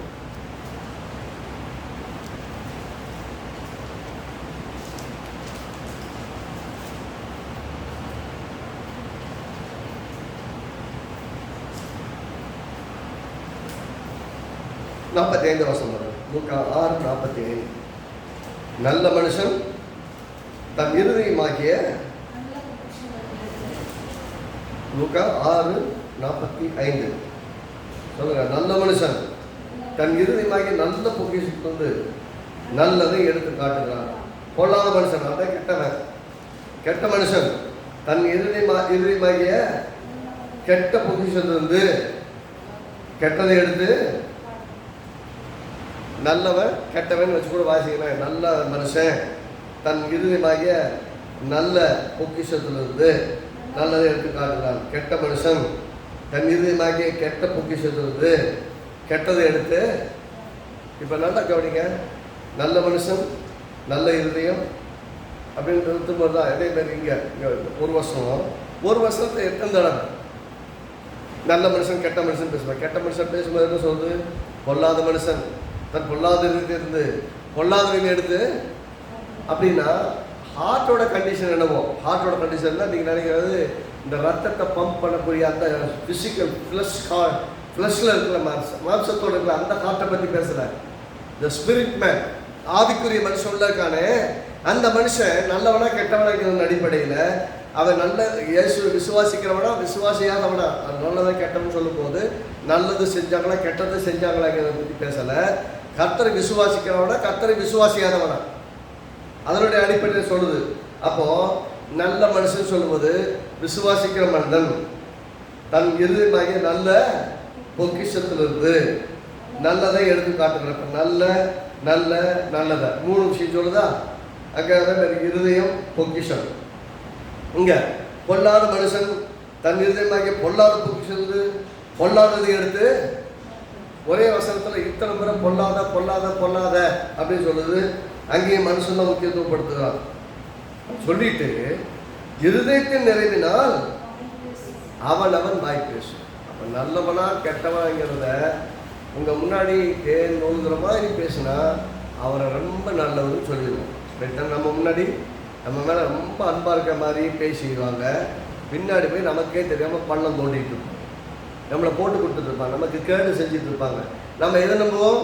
[SPEAKER 1] 45 வசனம் வரும். லூக்கா 6:45. நல்ல மனுஷன் தன் இருதயமாகிய, லூக்கா 6:45 சொல்லுங்க, நல்ல மனுஷன் தன் இருதயமாகிய நல்ல பொக்கிஷத்திலிருந்து நல்லதை எடுத்து காட்டுகிறான். பொல்லாத மனுஷன் அதான் கெட்டவன். கெட்ட மனுஷன் தன் இருதயமாகிய கெட்ட பொக்கிஷத்திலிருந்து கெட்டதை எடுத்து, நல்லவன் கெட்டவன் வச்சு கூட வாசிக்கிறேன். நல்ல மனுஷன் தன் இருதயமாகிய நல்ல பொக்கிஷத்திலிருந்து நல்லதை எடுத்து காட்டுகிறான். கெட்ட மனுஷன் தன் இருதயமாகிய கெட்ட பொக்கிஷத்திலிருந்து கெட்டதை எடுத்து, இப்போ நல்லா கவனிங்க, நல்ல மனுஷன் நல்ல இருதயம் அப்படின்றது திரும்ப தான். அதே மாதிரி இங்கே ஒரு வருஷத்தை எத்தனை தடவை நல்ல மனுஷன் கெட்ட மனுஷன் பேசுவான். கெட்ட மனுஷன் பேசும்போது என்ன சொல்லுது? பொல்லாத மனுஷன் தன் பொல்லாத இருந்து பொல்லாதவங்க எடுத்து. அப்படின்னா ஹார்ட்டோட கண்டிஷன் என்னவோ, ஹார்ட்டோட கண்டிஷன் தான் நீங்கள் நினைக்கிறது இந்த ரத்தத்தை பம்ப் பண்ணக்கூடிய அந்த ஃபிசிக்கல் ஃப்ளஷில் இருக்கிற மாம்சத்தோடு இருக்கிற அந்த ஹார்ட்டை பற்றி பேசுகிறேன். இந்த ஸ்பிரிட் மேன், ஆவிக்குரிய மனுஷன் உள்ள இருக்கானே, அந்த மனுஷன் நல்லவனா கெட்டவனா இருக்கிற அடிப்படையில் அவன் நல்ல இயேசு விசுவாசிக்கிறவனா விசுவாசியாதவனா, நல்லதை கெட்டவன் சொல்லும் போது நல்லது செஞ்சாங்களா கெட்டது செஞ்சாங்களாங்கிறத பற்றி பேசலை. கர்த்தரை விசுவாசிக்கிறவனா கர்த்தரை விசுவாசியாதவனா, அதனுடைய அடிப்படையில் சொல்லுது. அப்போது நல்ல மனுஷன் சொல்லுவது விசுவாசிக்கிற மனிதன் தன் இருதயமாகிய நல்ல பொக்கிஷத்திலிருந்து நல்லதை எடுத்து காட்டுகிறப்ப நல்ல நல்ல நல்லதை 3 விஷயம் சொல்லுதா? அங்கே இருதயம் பொக்கிஷம். இங்கே பொல்லாத மனுஷன் தன் இருதயமாகிய பொல்லாத பொக்கிஷத்து பொல்லாததை எடுத்து, ஒரே வசனத்தில் இத்தனை முறை பொல்லாத பொல்லாத பொல்லாத அப்படின்னு சொல்லுது. அங்கேயும் மனுஷன் தான் முக்கியத்துவப்படுத்துகிறான். சொல்லிட்டு இருதயத்தின் நிறைவினால் அவன் வாய் பேசும். அவன் நல்லவனா கெட்டவனாங்கிறத உங்கள் முன்னாடி தேன் நோங்குற மாதிரி பேசினா அவரை ரொம்ப நல்லவன்னு சொல்லிடுவோம். நம்ம முன்னாடி நம்ம மேலே ரொம்ப அன்பாக இருக்கிற மாதிரி பேசிடுவாங்க. பின்னாடி போய் நமக்கே தெரியாமல் பள்ளம் தோண்டிகிட்டு இருப்போம், நம்மளை போட்டு கொடுத்துட்ருப்பாங்க, நமக்கு கேடு செஞ்சுட்டு இருப்பாங்க. நம்ம எதை நம்புவோம்?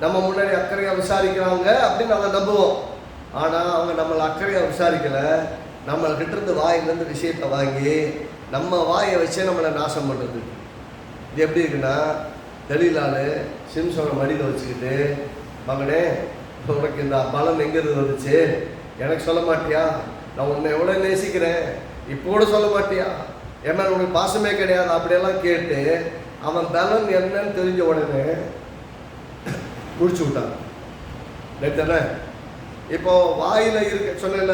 [SPEAKER 1] நம்ம முன்னாடி அக்கறையாக விசாரிக்கிறாங்க அப்படின்னு நம்ம நம்புவோம். ஆனால் அவங்க நம்மளை அக்கறையாக விசாரிக்கலை, நம்மள்கிட்ட இருந்து வாயிலேருந்து விஷயத்தை வாங்கி நம்ம வாயை வச்சே நம்மளை நாசம் பண்ணுறது. இது எப்படி இருக்குன்னா, தெளிலால் சிம்சோனை மடியில் வச்சுக்கிட்டு, மகனே உனக்கு இந்த பலன் எங்கேருந்து வந்துச்சு, எனக்கு சொல்ல மாட்டியா? நான் உன்னை எவ்வளோ நேசிக்கிறேன், இப்போ கூட சொல்ல மாட்டியா? என் மேலே உனக்கு பாசமே கிடையாது அப்படியெல்லாம் கேட்டு அவன் பலன் என்னன்னு தெரிஞ்ச உடனே முடிச்சு விட்டான். நேத்தானே இப்போ வாயில் இருக்க சொல்லல,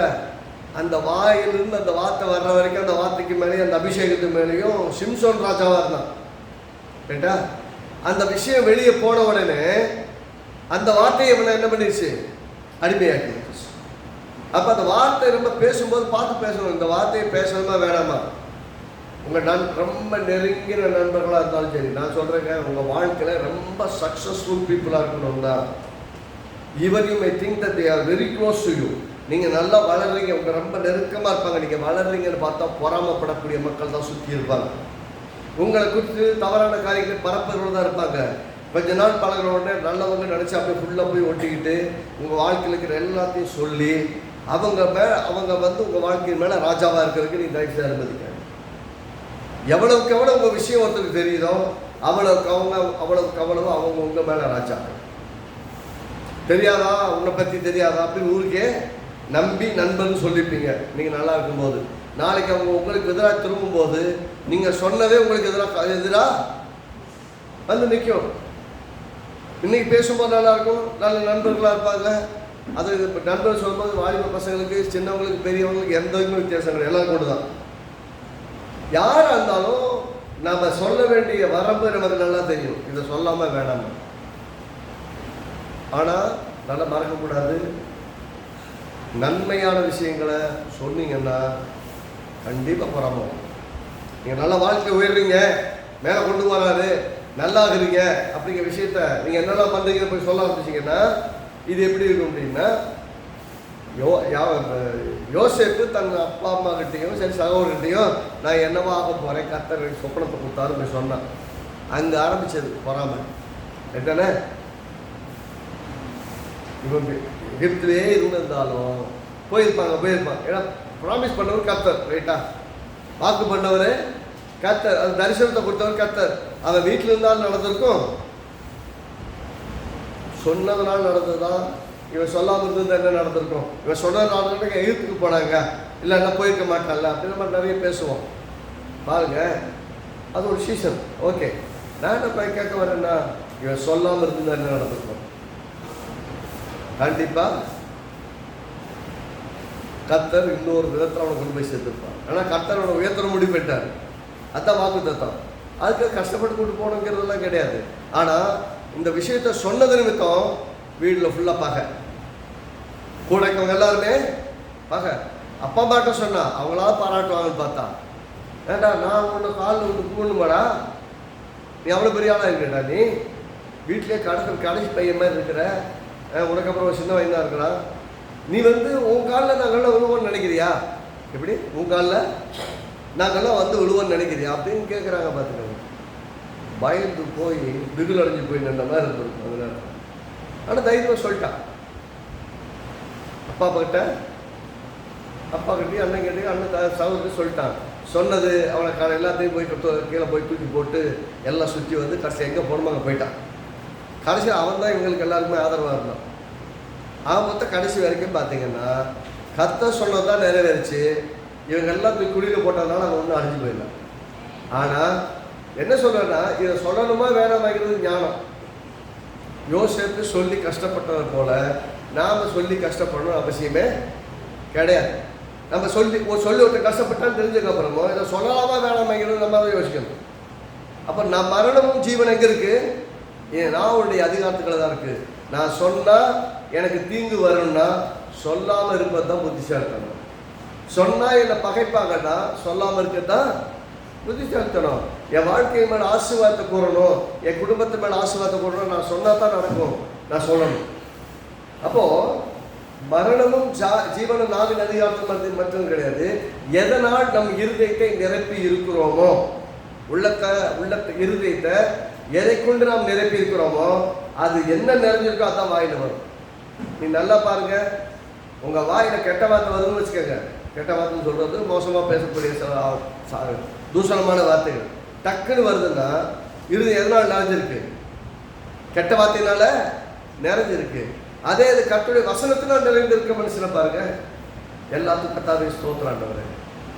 [SPEAKER 1] அந்த வாயிலிருந்து அந்த வார்த்தை வர்ற வரைக்கும் அந்த வார்த்தைக்கு மேலேயும் அந்த அபிஷேகத்துக்கு மேலேயும் சிம்சோன் ராஜாவாக இருந்தான். கேட்டா அந்த விஷயம் வெளியே போன உடனே அந்த வார்த்தையை இவனை என்ன பண்ணிடுச்சு? அடிமையாக்கி. அப்போ அந்த வார்த்தை ரொம்ப பேசும்போது பார்த்து பேசணும். இந்த வார்த்தையை பேசணுமா வேணாமா? உங்கள் ரொம்ப நெருங்கின நண்பர்களாக இருந்தாலும் சரி, நான் சொல்கிறேங்க, உங்கள் வாழ்க்கையில் ரொம்ப சக்ஸஸ்ஃபுல் பீப்புளாக இருக்கணும்னா even you my think that they are very close to you. நீங்கள் நல்லா வளர்றீங்க, உங்கள் ரொம்ப நெருக்கமாக இருப்பாங்க, நீங்கள் வளர்றீங்கன்னு பார்த்தா பொறாமப்படக்கூடிய மக்கள் தான் சுற்றி இருப்பாங்க. உங்களை குறித்து தவறான காரியங்கள் பரப்புறவங்க தான் இருப்பாங்க. கொஞ்ச நாள் பழகிற உடனே நல்லவங்க நினச்சி அப்படியே ஃபுல்லாக போய் ஒட்டிக்கிட்டு உங்கள் வாழ்க்கையில் இருக்கிற எல்லாத்தையும் சொல்லி அவங்க வந்து உங்கள் வாழ்க்கையின் மேலே ராஜாவாக இருக்கிறதுக்கு நீ தயவுசெய்து அனுமதிக்க. எவ்வளவுக்கு எவ்வளோ உங்கள் விஷயம் ஒருத்தருக்கு தெரியுதோ அவ்வளவுக்கு அவ்வளவு அவங்க உங்கள் மேலே ராஜா. தெரியாதா, உன்னை பற்றி தெரியாதா அப்படின்னு ஊருக்கே நம்பி நண்பர்னு சொல்லிப்பீங்க நீங்கள் நல்லா இருக்கும்போது. நாளைக்கு அவங்க உங்களுக்கு எதிராக திரும்பும்போது நீங்கள் சொன்னதே உங்களுக்கு எதிராக வந்து நிற்கும். இன்றைக்கி பேசும்போது நல்லாயிருக்கும், நல்ல நண்பர்களாக இருப்பாங்க. அது நண்பர் சொல்லும்போது வாலிப பசங்களுக்கு, சின்னவங்களுக்கு, பெரியவங்களுக்கு எந்த வித்தியாசம் கிடையாது, எல்லாம் கூட தான். யாராக இருந்தாலும் நம்ம சொல்ல வேண்டிய வரம்பு நமக்கு நல்லா தெரியும், இதை சொல்லாமல் வேணாம். ஆனால் நல்லா மறக்கக்கூடாது, நன்மையான விஷயங்களை சொன்னீங்கன்னா கண்டிப்பாக பொறாமம். நீங்கள் நல்ல வாழ்க்கை உயர்றீங்க, மேலே கொண்டு வராது, நல்லா இருக்கிறீங்க அப்படிங்கிற விஷயத்த நீங்கள் என்னெல்லாம் பண்ணுறீங்க போய் சொல்ல ஆரம்பிச்சிங்கன்னா இது எப்படி இருக்கும் அப்படின்னா, யோசேப்பு தன் அப்பா அம்மா கிட்டையும் சரி சகோதரர்கிட்டையும் நான் என்னவா ஆக போகிறேன், கர்த்தர் சொப்பனத்தை கொடுத்தாரு போய் சொன்னான். அங்கே ஆரம்பிச்சது பொறாமல். என்னென்ன இவங்க எகிப்திலே இருந்திருந்தாலும் போயிருப்பாங்க. ஏன்னா ப்ராமிஸ் பண்ணவர் கர்த்தர், ரைட்டா? வாக்கு பண்ணவர் கர்த்தர், அது தரிசனத்தை கொடுத்தவர் கர்த்தர். அவன் வீட்டில் இருந்தாலும் நடந்திருக்கும், சொன்னதுனால நடந்ததுதான். இவன் சொல்லாமல் இருந்தது என்ன நடந்திருக்கும்? இவன் சொன்னதுனால எகிப்துக்கு போனாங்க, இல்லைன்னா போயிருக்க மாட்டான்ல அப்படின்னு நம்ம நிறைய பேசுவோம். பாருங்க, அது ஒரு சீசன். ஓகே, நான் என்ன போய் கேட்க வரேன்னா, இவன் சொல்லாமல் இருந்தது என்ன நடந்திருக்கும்? கண்டிப்பாக கர்த்தர் இன்னொரு விதத்தில் அவனை கொண்டு போய் சேர்த்துருப்பான். ஆனால் கர்த்தர் அவனை உயர்த்தர முடிவு பண்ணிட்டார். அதான் வாக்கு தத்தம். அதுக்கு கஷ்டப்பட்டு கொண்டு போகணுங்கிறதெல்லாம் கிடையாது. ஆனால் இந்த விஷயத்த சொன்னது நிமித்தம் வீட்டில் ஃபுல்லாக பகை, கூட இருக்கவங்க எல்லாருமே பகை. அப்பா அம்மாட்ட சொன்னா அவங்களாவது பாராட்டுவாங்கன்னு பார்த்தா, ஏண்டா நான் உன்னை காலில் வந்து கூணுமாடா, நீ அவ்வளோ பெரிய ஆளாக இருக்கடா, நீ வீட்டிலே கடைசி பையன் மாதிரி இருக்கிற, உனக்கு அப்புறம் ஒரு சின்ன வயதாக இருக்கிறான், நீ வந்து உன் காலில் நாங்கள்லாம் விழுவோன்னு நினைக்கிறியா? எப்படி உன் காலில் நாங்கள்லாம் வந்து விழுவோன்னு நினைக்கிறியா அப்படின்னு கேட்குறாங்க. பார்த்துக்கோங்க, பயந்து போய் திகில் அடைஞ்சு போய் நின்ற மாதிரி இருந்திருக்கும் அந்த நேரத்தில். ஆனால் தைரியமாக சொல்லிட்டான். அப்பா கிட்டே அண்ணன் கேட்டு அண்ணன் சகோதரி சொல்லிட்டான். சொன்னது அவனை எல்லாத்தையும் போய் கீழே போய் தூக்கி போட்டு எல்லாம் சுற்றி வந்து கடைசி எங்கே போகணுமோ அங்கே போயிட்டான். கடைசியில் அவன் தான் இவங்களுக்கு எல்லாருக்குமே ஆதரவாக இருந்தான். மொத்தம் கடைசி வரைக்கும் பார்த்தீங்கன்னா கர்த்தர் சொன்னது தான் நிறைவேறிச்சு. இவங்க எல்லாம் போய் குழியில் போட்டதுனால அவன் ஒன்றும் அழிஞ்சு போயிடலாம். ஆனால் என்ன சொல்கிறேன்னா, இதை சொல்லணுமா வேணாமாங்கிறது ஞானம். யோசேப்பு சொல்லி கஷ்டப்பட்டதை போல நாம் சொல்லி கஷ்டப்படணும் அவசியமே கிடையாது. நம்ம சொல்லி ஒருத்தர் கஷ்டப்பட்டான்னு தெரிஞ்சதுக்கப்புறமோ இதை சொல்லலாமா வேணாமாங்கிறது நம்ம தான் யோசிக்கணும். அப்போ நான் மரணமும் ஜீவன் எங்கே இருக்குது? நான் உன்னுடைய அதிகாரத்துக்களை தான் இருக்குது. நான் சொன்னால் எனக்கு தீங்கு வரும்னா சொல்லாமல் இருப்பது தான் புத்திசாலித்தனம். சொன்னால் என்னை பகைப்பாங்கன்னா சொல்லாமல் இருக்கிறது தான் புத்திசாலித்தனம். என் வாழ்க்கை மேலே ஆசீர்வாதத்தை கூறணும், என் குடும்பத்து மேலே ஆசீர்வாதத்தை கூறணும், நான் சொன்னால் தான் நடக்கும், நான் சொல்லணும். அப்போது மரணமும் ஜீவனும் நாவின் அதிகாரத்தில் மட்டும் கிடையாது. எதனால் நம் இருதயத்தை நிரப்பி இருக்கிறோமோ, உள்ளத்தை இருதயத்தை எதை கொண்டு நாம் நிரப்பி இருக்கிறோமோ அது என்ன நிறைஞ்சிருக்கோ அதான் வாயில் வரும். நீ நல்லா பாருங்க, உங்கள் வாயில் கெட்ட வார்த்தை வருதுன்னு வச்சுக்கோங்க. கெட்ட வார்த்தைன்னு சொல்கிறது மோசமாக பேசக்கூடிய தூஷணமான வார்த்தைகள் டக்குன்னு வருதுன்னா இருதயம் எதனால் நிறைஞ்சிருக்கு? கெட்ட வார்த்தையினால நிறைஞ்சிருக்கு. அதே இது கர்த்தருடைய வசனத்தினால் நிறைந்திருக்க மனுஷனை பாருங்க, எல்லாத்துக்கும் கர்த்தாவே ஸ்தோத்திரம் ஆண்டவரே,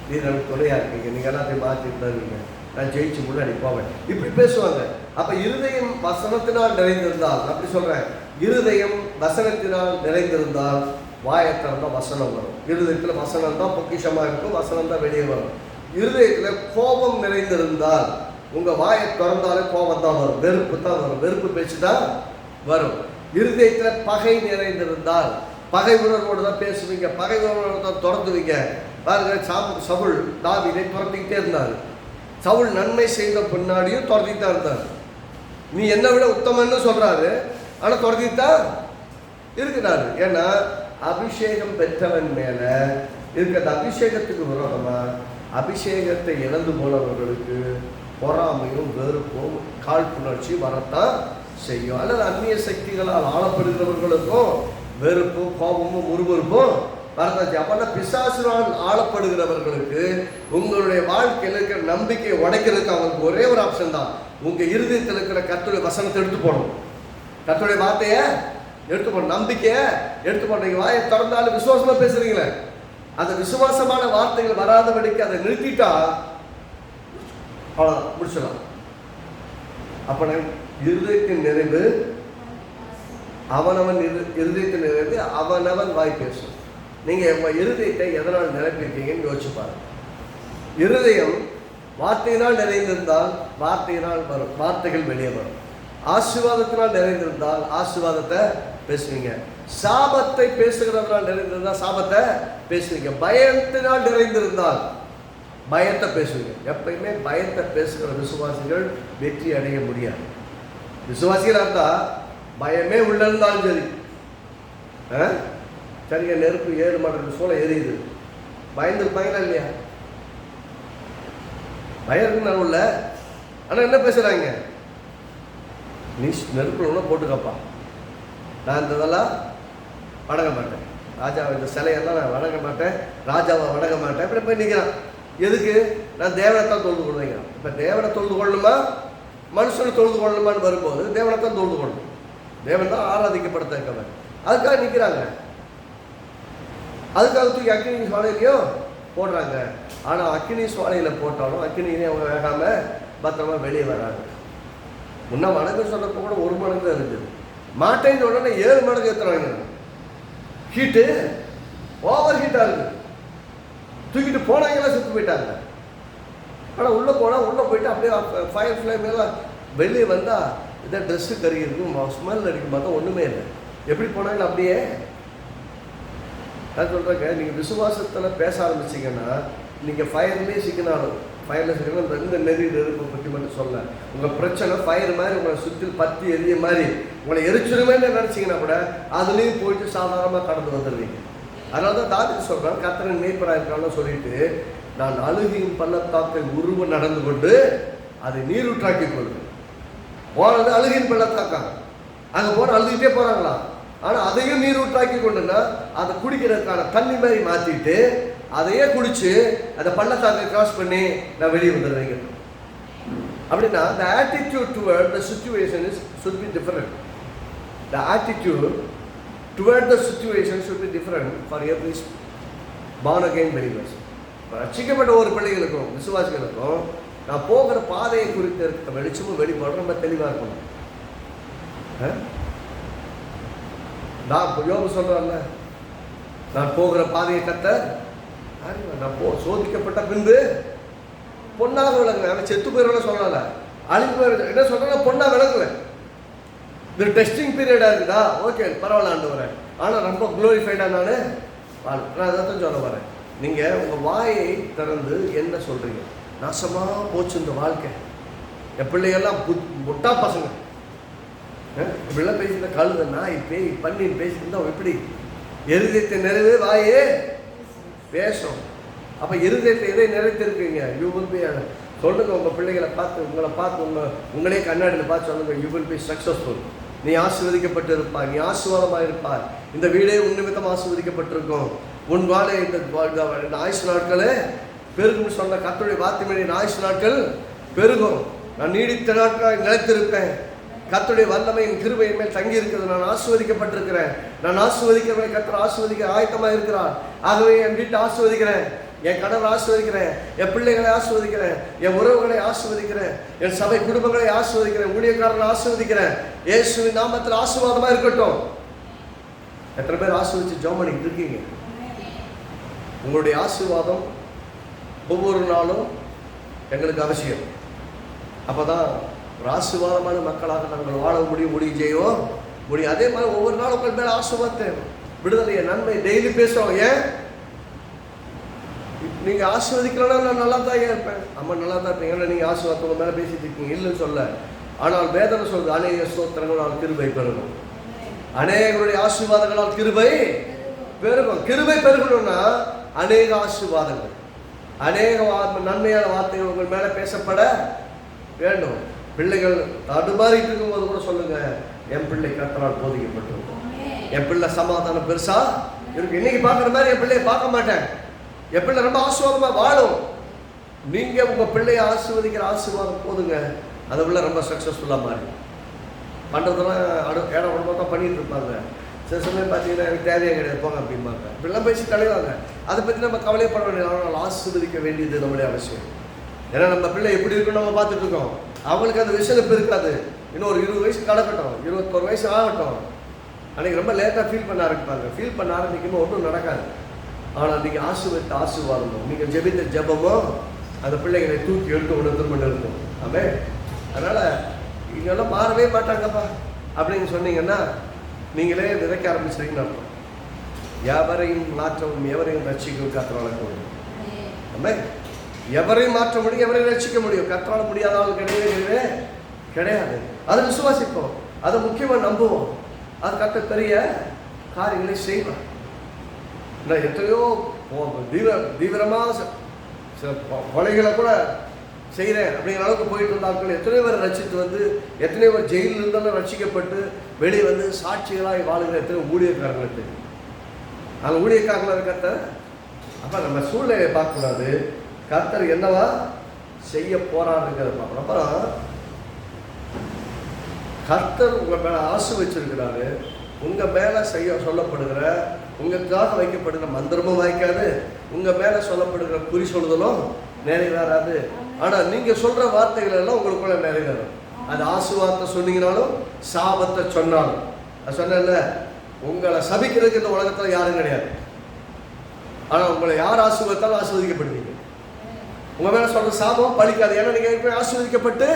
[SPEAKER 1] நீ நமக்கு துணையாக இருக்கீங்க, நீங்கள் எல்லாத்தையும் மாற்றிட்டு தருவீங்க, நான் ஜெயிச்சு முன்னாடி போவேன், இப்படி பேசுவாங்க. அப்போ இருதயம் வசனத்தினால் நிறைந்திருந்தால், அப்படி சொல்கிறேன், இருதயம் வசனத்தினால் நிறைந்திருந்தால் வாயத்திறந்தால் வசனம் வரும். இருதயத்தில் வசனம் தான் பொக்கிஷமாக இருக்கும், வசனம் தான் வெளியே வரும். இருதயத்தில் கோபம் நிறைந்திருந்தால் உங்கள் வாயை திறந்தாலே கோபம் தான் வரும், வெறுப்பு தான் வரும், வெறுப்பு பேச்சு தான் வரும். இருதயத்தில் பகை நிறைந்திருந்தால் பகை உணர்வோடு தான் பேசுவீங்க, பகை உணர்வோடு தான் திறந்துவீங்க. பாருங்க, சவுல் தாவீதை துரத்திக்கிட்டே இருந்தார். சவுல் நன்மை செய்த பின்னாடியும் துரத்தித்தான் இருந்தார். நீ என்னை விட உத்தமன்னு சொல்றாரு, ஆனா துரத்தித்தான் இருக்கிறாரு. ஏன்னா அபிஷேகம் பெற்றவன் மேல இருக்கிற அபிஷேகத்துக்கு விரோதமா அபிஷேகத்தை இழந்து போனவர்களுக்கு பொறாமையும் வெறுப்பும் காழ்ப்புணர்ச்சி வரத்தான் செய்யும். அல்லது அந்நிய சக்திகளால் ஆளப்படுகிறவர்களுக்கும் வெறுப்பும் கோபமும் முறுமுறுப்பும் வரத்தான் செய்யும். அப்போ பிசாசினால் ஆளப்படுகிறவர்களுக்கு உங்களுடைய வாழ்க்கையில் இருக்கிற நம்பிக்கையை உடைக்கிறதுக்கு அவங்களுக்கு ஒரே ஒரு ஆப்ஷன் தான். உங்க இருதயத்தில் இருக்கிற கர்த்தருடைய வசனத்தை எடுத்து போடணும், கர்த்தருடைய வார்த்தையை எடுத்து போடணும், நம்பிக்கையை எடுத்து போடணும். நீங்க வாயை திறந்தாலும் விசுவாசமா பேசுறீங்களே, அந்த விசுவாசமான வார்த்தைகள் வராதபடிக்கு அதை நிறுத்திட்டா அவ்வளோதான், முடிச்சிடலாம். அப்ப இருதயத்தின் நிறைவு அவனவன் இருதயத்தின் நிறைவு அவனவன் வாய் பேசும். நீங்க உங்க இருதயத்தை எதனால் நிரப்பிருக்கீங்கன்னு யோசிச்சு பாருங்க. இருதயம் வார்த்தையினால் நிறைந்திருந்தால் வார்த்தையினால் வரும், வார்த்தைகள் வெளியே வரும். ஆசீர்வாதத்தினால் நிறைந்திருந்தால் ஆசீர்வாதத்தை பேசுவீங்க. சாபத்தை பேசுகிறவரால் நிறைந்திருந்தால் சாபத்தை பேசுவீங்க. பயத்தினால் நிறைந்திருந்தால் பயத்தை பேசுவீங்க. எப்பயுமே பயத்தை பேசுகிற விசுவாசிகள் வெற்றி அடைய முடியாது. விசுவாசிகளாக இருந்தால் பயமே உள்ள இருந்தாலும் சரி, சரிங்க நெருப்பு 7 மடங்கு சோளம் எரியுது, பயந்துருப்பாங்களா இல்லையா? பயம் இருக்குன்னு உள்ள. ஆனால் என்ன பேசுகிறாங்க? நீ நெருப்புல ஒன்று போட்டுக்கப்பா, நான் இந்த இதெல்லாம் வணங்க மாட்டேன், ராஜாவை இந்த சிலையெல்லாம் நான் வணங்க மாட்டேன், ராஜாவை வணங்க மாட்டேன். இப்படி போய் நிற்கிறான். எதுக்கு? நான் தேவனைத்தான் தொழுது கொள்ளுவேங்க. இப்போ தேவனை தொழுது கொள்ளணுமா மனுஷனை தொழுது கொள்ளணுமான்னு வரும்போது தேவனைத்தான் தொழுது கொள்ளணும். தேவன் தான் ஆராதிக்கப்படத்தக்கவன். அதுக்காக நிற்கிறாங்க. அதுக்காக தூக்கி அக்கினி சுவாலையிலையும் போடுறாங்க. ஆனால் அக்கினி சுவாலையில் போட்டாலும் அக்கினியே அவங்க வேகாமல் பத்திரமா வெளியே வராங்க. முன்ன மடங்கு சொன்னப்போ கூட 1 மடங்கு தான் இருக்குது. மாட்டேன்னு உடனே 7 மடங்கு ஏற்றுறாங்க. ஹீட்டு ஓவர் ஹீட்டாக இருக்குது. தூக்கிட்டு போனாங்கலாம் செத்து போயிட்டாங்க. ஆனால் உள்ளே போனால் உள்ளே போயிட்டு அப்படியே ஃபயர் ஃப்ளேம் எல்லாம் வெளியே வந்தால் இதை ட்ரெஸ்ஸு கறி இருக்கும், ஸ்மெல் அடிக்கும், பார்த்தா ஒன்றுமே இல்லை. எப்படி போனாங்களோ அப்படியே. நான் சொல்கிறேங்க, நீங்கள் விசுவாசத்தில் பேச ஆரம்பிச்சிங்கன்னா நீங்கள் ஃபயர்லேயே சிக்கினாலும் ஃபயரில் சிக்கணும். இந்த நெருப்பை பற்றி மட்டும் சொல்ல, உங்கள் பிரச்சனை ஃபயர் மாதிரி உங்களை சுற்றி பற்றி எரிய மாதிரி உங்களை எரிச்சிருமே நினச்சிங்கன்னா கூட அதுலேயும் போயிட்டு சாதாரணமாக கடந்து வந்துடுவீங்க. அதனால தான் தாவீது சொல்கிறான், கர்த்தரின் மேய்ப்பராக இருக்கான்னு சொல்லிட்டு, நான் அழுகையும் பள்ளத்தாக்கை உருவ நடந்து கொண்டு அதை நீரூற்றாக்கி கொள்வேன். போனது அழுகையின் பள்ளத்தாக்கா, அங்கே போன அழுதுகிட்டே போகிறாங்களா, ஆனால் அதையும் நீரூற்றாக்கி கொண்டுன்னா அதை குடிக்கிறதுக்கான தண்ணி மாதிரி மாற்றிட்டு அதையே குடிச்சு அந்த பள்ளத்தாக்கை கிராஸ் பண்ணி நான் வெளியே வந்துடுவேங்க. அப்படின்னா the attitude toward the situation should be different. The attitude toward the situation should be different for every born again believers. ரட்சிக்கப்பட்ட ஒரு பிள்ளைகளுக்கும் விசுவாசிகளுக்கும் நான் போகிற பாதையை குறித்து இருக்க வெளிச்சமும் வெளிப்பாடும் ரொம்ப தெளிவாக இருக்கணும். நான் யோபு சொல்றான்ல, நான் போகிற பாதையை கர்த்தர் நான் சோதிக்கப்பட்ட பின்பு பொண்ணாக விளங்குவேன். அவன் செத்து போயிடலாம் சொல்லல, அழிஞ்சு போயிரு என்ன சொல்றேன்னா பொண்ணா விளங்குவேன். இது டெஸ்டிங் பீரியடா இருக்குதா, ஓகே பரவாயில்ல ஆண்டவரே, ஆனால் ரொம்ப குளோரிஃபைடா நான் அதான் சொல்ல வரேன். நீங்கள் உங்கள் வாயை திறந்து என்ன சொல்கிறீங்க? நாசமாக போச்சு இந்த வாழ்க்கை, என் பிள்ளைகள்லாம் முட்டா பசங்க, இப்படிலாம் பேசியிருந்த கழுத நாய் பேய் பண்ணின்னு பேசியிருந்தா எப்படி? இருதயத்தை நிறைவே வாயே பேசும். அப்போ இருதயத்தை எதை நிறைத்திருக்கீங்க? யூ வில் பி, சொல்லுங்க உங்கள் பிள்ளைகளை பார்த்து, உங்களை பார்த்து உங்களே கண்ணாடியில் பார்த்து சொல்லுங்க, யூ வில் பி சக்ஸஸ்ஃபுல். நீ ஆசீர்வதிக்கப்பட்டு இருப்பாய், நீ ஆசீர்வாதமாக இருப்பாய், இந்த வீடே உன் நிமித்தம் ஆசீர்வதிக்கப்பட்டிருக்கும், உன் வாழை இந்த ஆயுஷ் நாட்களே பெருகும் சொன்ன கர்த்தருடைய வார்த்தை ஆயுஷ் நாட்கள் பெருகும், நான் நீடித்த நாட்கள் நிலைத்திருப்பேன், கர்த்தருடைய வல்லமை என் கிருபையின் மேல் தங்கி இருக்கிறது, நான் ஆசீர்வதிக்கப்பட்டிருக்கிறேன், நான் ஆசீர்வதிக்கிறேன், கர்த்தர் ஆசீர்வதிக்க ஆயத்தமாக இருக்கிறார். ஆகவே என் வீட்டை ஆசீர்வதிக்கிறேன், என் கணவரை ஆசீர்வதிக்கிறேன், என் பிள்ளைகளை ஆசீர்வதிக்கிறேன், என் உறவுகளை ஆசீர்வதிக்கிறேன், என் சபை குடும்பங்களை ஆசீர்வதிக்கிறேன், ஊழியக்காரர்களை ஆசீர்வதிக்கிறேன். இயேசுவின் நாமத்தில் ஆசீர்வாதமாக இருக்கட்டும். எத்தனை பேர் ஆசீர்வதிச்சு ஜெபம் பண்ணிட்டு இருக்கீங்க? உங்களுடைய ஆசீர்வாதம் ஒவ்வொரு நாளும் எங்களுக்கு அவசியம். அப்போதான் ஒரு ஆசீர்வாதமான மக்களாக நாங்கள் வாழ முடியும் செய்வோம் முடியும். அதே மாதிரி ஒவ்வொரு நாளும் உங்கள் மேலே ஆசீர்வாதத்தை விடுதலையை நன்மை டெய்லி பேசுகிறோம். ஏன் நீங்கள் ஆசீர்வதிக்கலன்னா நான் நல்லா தான் இருப்பேன். அம்மா நல்லா தான் இருப்பேன். ஏன்னா நீங்கள் ஆசீர்வாதத்தோட மேலே பேசிட்டு இருக்கீங்க, இல்லைன்னு சொல்ல. ஆனால் வேதனை சொல்றது அநேக ஸ்தோத்திரங்களால் கிருபை பெருகும். அநேகருடைய ஆசீர்வாதங்களால் கிருபை பெருகும். கிருபை பெருகணும்னா அநேக ஆசீர்வாதங்கள், அநேக நன்மையான வார்த்தைகள் உங்கள் மேலே பேசப்பட வேண்டும். பிள்ளைகள் தடுமாறிட்டு இருக்கும்போது கூட சொல்லுங்க, என் பிள்ளை கர்த்தரால் போதிக்கப்பட்டிருக்கும், என் பிள்ளை சமாதானம் பெருசா இருக்கு. இன்னைக்கு பார்க்குற மாதிரி என் பிள்ளையை பார்க்க மாட்டேன், என் பிள்ளை ரொம்ப ஆசீர்வாதமா வாழும். நீங்க உங்க பிள்ளையை ஆசீர்வதிக்கிற ஆசீர்வாதம் போதுங்க, அதை உள்ள ரொம்ப சக்ஸஸ்ஃபுல்லாக மாறி பண்ணுறதெல்லாம் ஏன்னா உடம்பு தான் பண்ணிட்டு இருப்பாங்க. சில சமயம் பார்த்தீங்கன்னா எனக்கு தேவையே கிடையாது போங்க அப்படிம்பாங்க. இப்படிலாம் பேசி தலைவாங்க. அதை பற்றி நம்ம கவலைப்பட வேண்டியது. ஆனால் ஆசீர்வதிக்க வேண்டியது நம்மளுடைய அவசியம். ஏன்னா நம்ம பிள்ளை எப்படி இருக்குன்னு நம்ம பார்த்துட்டு இருக்கோம். அவங்களுக்கு அந்த விஷயம் இருக்காது. இன்னும் ஒரு 20 வயசு கடக்கட்டும், 21 வயசு ஆகட்டும், அன்றைக்கி ரொம்ப லேட்டாக ஃபீல் பண்ண ஆரம்பிப்பாங்க. ஃபீல் பண்ண ஆரம்பிக்கும்போது ஒன்றும் நடக்காது. ஆனால் நீங்கள் ஆசீர்வதித்த ஆசீர்வாதமும் நீங்கள் ஜெபித்த ஜெபமும் அந்த பிள்ளைகளை தூக்கி எடுத்து ஒன்று திரும்ப நிறுத்தும். ஆமே. அதனால் இங்கெல்லாம் மாறவே மாட்டாங்கப்பா அப்படின்னு சொன்னீங்கன்னா நீங்களே விதைக்க ஆரம்பிச்சிருக்கீங்கன்னு அர்த்தம். எவரையும் மாற்றவும் எவரையும் ரட்சிக்கவும் கர்த்தரால் முடியும். ஆமே. எவரையும் மாற்ற முடியும், எவரையும் ரட்சிக்க முடியும். கர்த்தரால் முடியாத ஆள் கிடையவே கிடையாது. அதை விசுவாசிப்போம், அதை முக்கியமாக நம்புவோம். அது கர்த்தர் பெரிய காரியங்களை செய்வார். நான் எத்தனையோ தீவிரமாக சில கொலைகளை கூட செய்கிறேன் அப்படிங்கிற அளவுக்கு போயிட்டு இருந்தார்கள். எத்தனையோ பேர் ரட்சித்து வந்து, எத்தனையோ பேர் ஜெயிலில் இருந்தாலும் ரட்சிக்கப்பட்டு வெளியே வந்து சாட்சிகளாக வாழ்கிற எத்தனையோ ஊழியக்காரங்களுக்கு. அந்த ஊழியக்காரங்களாக கர்த்தர். அப்போ நம்ம சூழ்நிலையை பார்க்கக்கூடாது, கர்த்தர் என்னவா செய்ய போறாருங்கிறத பார்க்கணும். அப்புறம் கர்த்தர் உங்கள் மேலே ஆசை வச்சிருக்கிறாரு. உங்கள் மேலே செய்ய சொல்லப்படுகிற, உங்களுக்காக வைக்கப்படுகிற மந்திரமும் வாய்க்காது, உங்கள் மேலே சொல்லப்படுகிற குறி சொல்லுதலும் நிறைவேறாது. ஆனால் நீங்கள் சொல்கிற வார்த்தைகள் எல்லாம் உங்களுக்குள்ள நிறைவேறும். அது ஆசீர்வாதத்தை சொன்னீங்கனாலும் சாபத்தை சொன்னாலும். அது சொன்னேன்ல, உங்களை சபிக்கிறதுக்கு இந்த உலகத்தில் யாரும் கிடையாது. ஆனால் உங்களை யார் ஆசீர்வாதத்தாலும் ஆசீர்வதிக்கப்படுவீங்க. உங்கள் மேலே சொல்கிற சாபம் பழிக்காது. ஏன்னா நீங்கள் ஏற்கனவே ஆசீர்வதிக்கப்பட்டு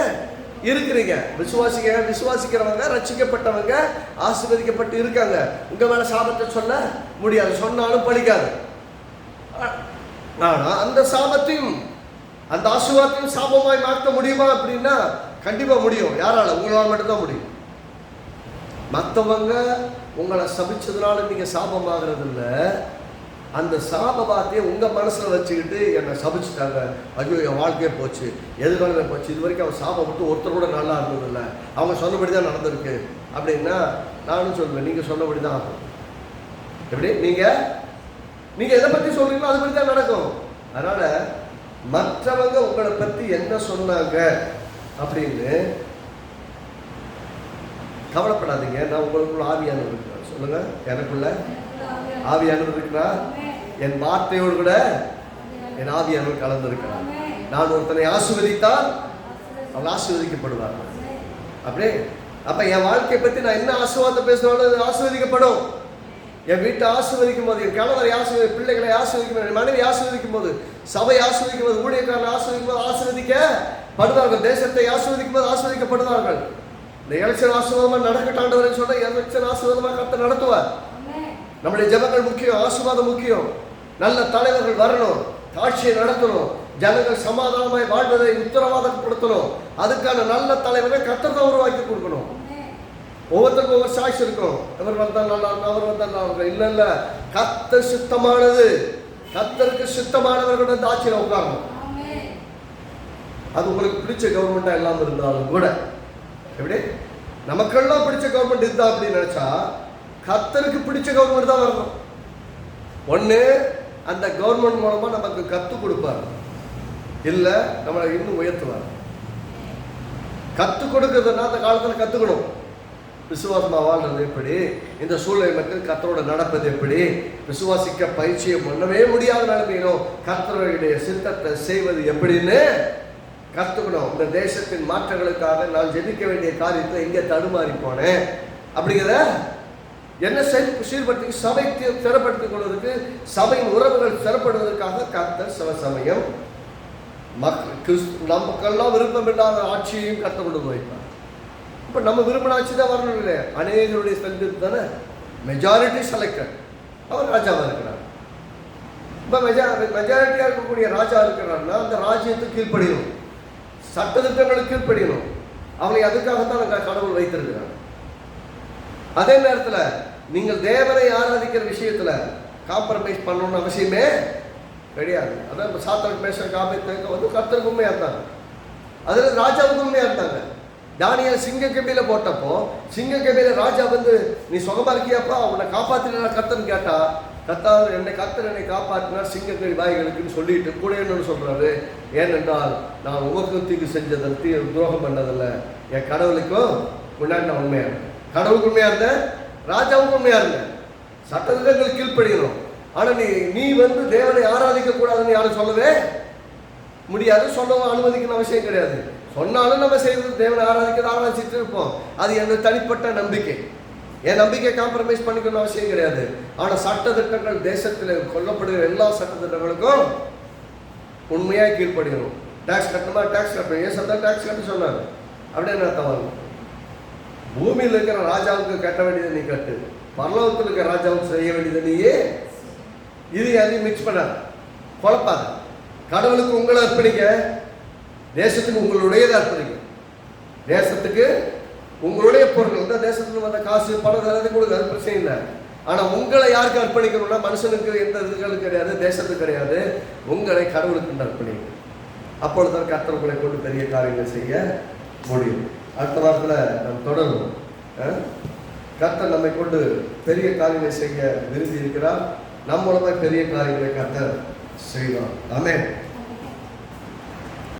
[SPEAKER 1] இருக்கிறீங்க. விசுவாசிக்கிறவங்க, ரட்சிக்கப்பட்டவங்க ஆசீர்வதிக்கப்பட்டு இருக்காங்க. உங்கள் மேலே சாபத்தை சொல்ல முடியாது, சொன்னாலும் பழிக்காது. ஆனால் அந்த சாபத்தையும் அந்த ஆசீர்வாதத்தையும் சாபமாய் மாற்ற முடியுமா அப்படின்னா கண்டிப்பாக முடியும். யாரால? உங்களால் மட்டும்தான் முடியும். மற்றவங்க உங்களை சபிச்சதுனால நீங்கள் சாபமாகிறது இல்லை. அந்த சாப வார்த்தையை உங்கள் மனசில் வச்சுக்கிட்டு என்னை சபிச்சுட்டாங்க, ஐயோ என் வாழ்க்கையே போச்சு, எதிர்காலமே போச்சு, இது வரைக்கும் அவன் சாபம் விட்டு ஒருத்தர் கூட நல்லா இருந்ததில்லை, அவங்க சொன்னபடி தான் நடந்திருக்கு அப்படின்னா நானும் சொல்லுவேன், நீங்கள் சொன்னபடி தான் ஆகும். எப்படி? நீங்கள் எதை பற்றி சொல்கிறீங்களோ அது பற்றி தான் நடக்கும். அதனால் மற்றவங்க உங்களை பற்றி என்ன சொன்னாங்க அப்படின்னு கவலைப்படாதீங்க. நான் உங்களுக்குள்ள ஆவியானவர் இருக்கிறேன். சொல்லுங்க, எனக்குள்ள ஆவியானவர் இருக்கிறார். என் வார்த்தையோடு கூட என் ஆவியானவர் கலந்திருக்கிறார். நான் ஒருத்தனை ஆசீர்வதித்தால் அவள் ஆசீர்வதிக்கப்படுவார். அப்படியே அப்ப என் வாழ்க்கையை பற்றி நான் என்ன ஆசீர்வாதத்தை பேசினாலும் அது ஆசீர்வதிக்கப்படும். என் வீட்டை ஆசீர்வதிக்கும் போது, என் கணவரை ஆசீர்வதி, பிள்ளைகளை ஆசீர்வதிக்கும் போது, என் மனைவி ஆசீர்வதிக்கும் போது, சபை ஆசீர்வதிக்கும் போது, ஊழியக்காரர்கள் ஆசீர்வதிக்கும் போது ஆசீர்வதிக்கப்படுவார்கள். தேசத்தை ஆசீர்வதிக்கும் போது ஆசீர்வதிக்கப்படுவார்கள். இந்த எலெக்ஷன் ஆசீர்வாதமாக நடக்கட்டாண்டவரை சொன்ன எலெக்ஷன் ஆசீர்வாதமாக கர்த்தர் நடத்துவார். நம்முடைய ஜெபங்கள் முக்கியம், ஆசீர்வாதம் முக்கியம். நல்ல தலைவர்கள் வரணும், ஆட்சியை நடத்தணும், ஜனங்கள் சமாதானமாய் வாழ்வதை உத்தரவாதப்படுத்தணும். அதுக்கான நல்ல தலைவரை கர்த்தர் தான் உருவாக்கி கொடுக்கணும். ஒவ்வொருத்தருக்கும் ஒவ்வொரு சாய்ஸ் இருக்கும். எவர் வந்தால் நல்லா இருக்கும், அவர் வந்தால் நல்லா இருக்கும். இல்லை இல்லை, கர்த்தர் சித்தமானது, கர்த்தருக்கு சித்தமானவர்கள் வந்து ஆட்சியில் உட்காரணும். அது உங்களுக்கு பிடிச்ச கவர்மெண்டா இல்லாமல் இருந்தாலும் கூட, எப்படி நமக்கெல்லாம் பிடிச்ச கவர்மெண்ட் இதுதான் அப்படின்னு நினைச்சா கர்த்தருக்கு பிடிச்ச கவர்மெண்ட் தான் வரணும். ஒன்று அந்த கவர்மெண்ட் மூலமாக நமக்கு கற்றுக் கொடுப்பார், இல்லை நம்மளை இன்னும் உயர்த்துவார். கற்றுக் கொடுக்கறதுனா அந்த காலத்தில் கற்றுக்கணும். விசுவாசமாக வாழ்றது எப்படி, இந்த சூழ்நிலை மக்கள் கர்த்தரோட நடப்பது எப்படி, விசுவாசிக்க பயிற்சியை பண்ணவே முடியாத நிலைமையிலும் கர்த்தருடைய சித்தத்தை செய்வது எப்படின்னு கற்றுக்கணும். இந்த தேசத்தின் மாற்றங்களுக்காக நான் ஜெபிக்க வேண்டிய காரியத்தை எங்கே தடுமாறி போனேன் அப்படிங்கிறத என்ன சீர்படுத்தி சபை சிறப்படுத்திக் கொள்வதற்கு, சபையின் உறவுகள் சிறப்படுவதற்காக கர்த்தர் சில சமயம் நமக்கெல்லாம் விருப்பம் இல்லாத ஆட்சியையும் கர்த்தர் கொண்டு வைப்பார். இப்போ நம்ம விரும்பின ஆட்சி தான் வரணும் இல்லை, அநேகருடைய செல்வி தானே மெஜாரிட்டி செலக்டட், அவர் ராஜாவாக இருக்கிறார். இப்போ மெஜாரிட்டியாக இருக்கக்கூடிய ராஜா இருக்கிறாருன்னா அந்த ராஜ்யத்துக்கு கீழ்ப்படியணும், சட்டத்திட்டங்களுக்கு கீழ்ப்படியணும். அவளை அதுக்காகத்தான் கடவுள் வைத்திருக்கிறார். அதே நேரத்தில் நீங்கள் தேவனை ஆராதிக்கிற விஷயத்தில் காம்ப்ரமைஸ் பண்ணணும்னு அவசியமே கிடையாது. அதான் இப்போ சாத்ராக் மேஷாக் ஆபேத்நேகோ வந்து கர்த்தருக்கு உண்மையாக இருந்தாங்க, அதில் ராஜாவுக்கு உண்மையாக இருந்தாங்க. தானியேல் சிங்க கெபியில போட்டப்போ சிங்க கெபியில ராஜா வந்து நீ சுகமா இருக்கியாப்பா, உன்னை காப்பாற்றினா கர்த்தன்னு கேட்டா, கர்த்தர் என்னை காப்பாற்றினார் சிங்க கெபி வாய்களுக்குன்னு சொல்லிட்டு கூட என்னன்னு சொல்றாரு, ஏனென்றால் நான் உமக்கு தீங்கு செஞ்சதில் துரோகம் பண்ணதில்ல, என் கடவுளுக்கும் முன்னாடி நான் உண்மையா இருந்தேன், கடவுளுக்கு உண்மையா இருந்தேன், ராஜாவுக்கு உண்மையா இருந்தேன். சட்டத்திட்டங்களுக்கு கீழ்ப்படியணும். ஆனா நீ வந்து தேவனை ஆராதிக்க கூடாதுன்னு யாரும் சொல்லவே முடியாது, சொல்லவும் அனுமதிக்கணும் அவசியம் கிடையாது. சொன்னாலும் நம்ம செய்வது தேவனை ஆராதிச்சுட்டு இருப்போம். அது என்னோட தனிப்பட்ட நம்பிக்கை, என் நம்பிக்கை காம்ப்ரமைஸ் பண்ணிக்கணும் அவசியம் கிடையாது. ஆனால் சட்டத்திட்டங்கள் தேசத்தில் கொல்லப்படுகிற எல்லா சட்டத்திட்டங்களுக்கும் உண்மையாக கீழ்ப்படிக்கணும். டேக்ஸ் கட்டணுமா டேக்ஸ் கட்டணும், ஏன் சத்தம் டேக்ஸ் கட்ட சொன்னாங்க அப்படின்னு அர்த்தம். பூமியில் இருக்கிற ராஜாவுக்கு கட்ட வேண்டியதை நீ கட்டு, பரலோகத்தில் இருக்கிற ராஜாவுக்கு செய்ய வேண்டியதை நீயே இது யாரையும் மிக்ஸ் பண்ணாத, குழப்பாத. கடவுளுக்கு உங்களை அர்ப்பணிக்க, தேசத்துக்கு உங்களுடையதை அர்ப்பணிக்க, தேசத்துக்கு உங்களுடைய பொருட்கள் தான், தேசத்துக்கு வந்த காசு பணம் எல்லாத்தையும் கொடுக்க, அது பிரச்சனை இல்லை. ஆனால் உங்களை யாருக்கு அர்ப்பணிக்கணும்னா மனுஷனுக்கு எந்த இதுகளும் கிடையாது, தேசத்துக்கு கிடையாது, உங்களை கடவுளுக்கு அர்ப்பணிக்க. அப்பொழுதுதான் கர்த்தர் உங்களை கொண்டு பெரிய காரியங்கள் செய்ய முடியும். அடுத்த வாரத்தில் நாம் தொடரும். கர்த்தர் நம்மை கொண்டு பெரிய காரியங்களை செய்ய விரும்பி இருக்கிறார். நம் மூலமாக பெரிய காரியங்களை கர்த்தர் செய்வார். ஆமென்.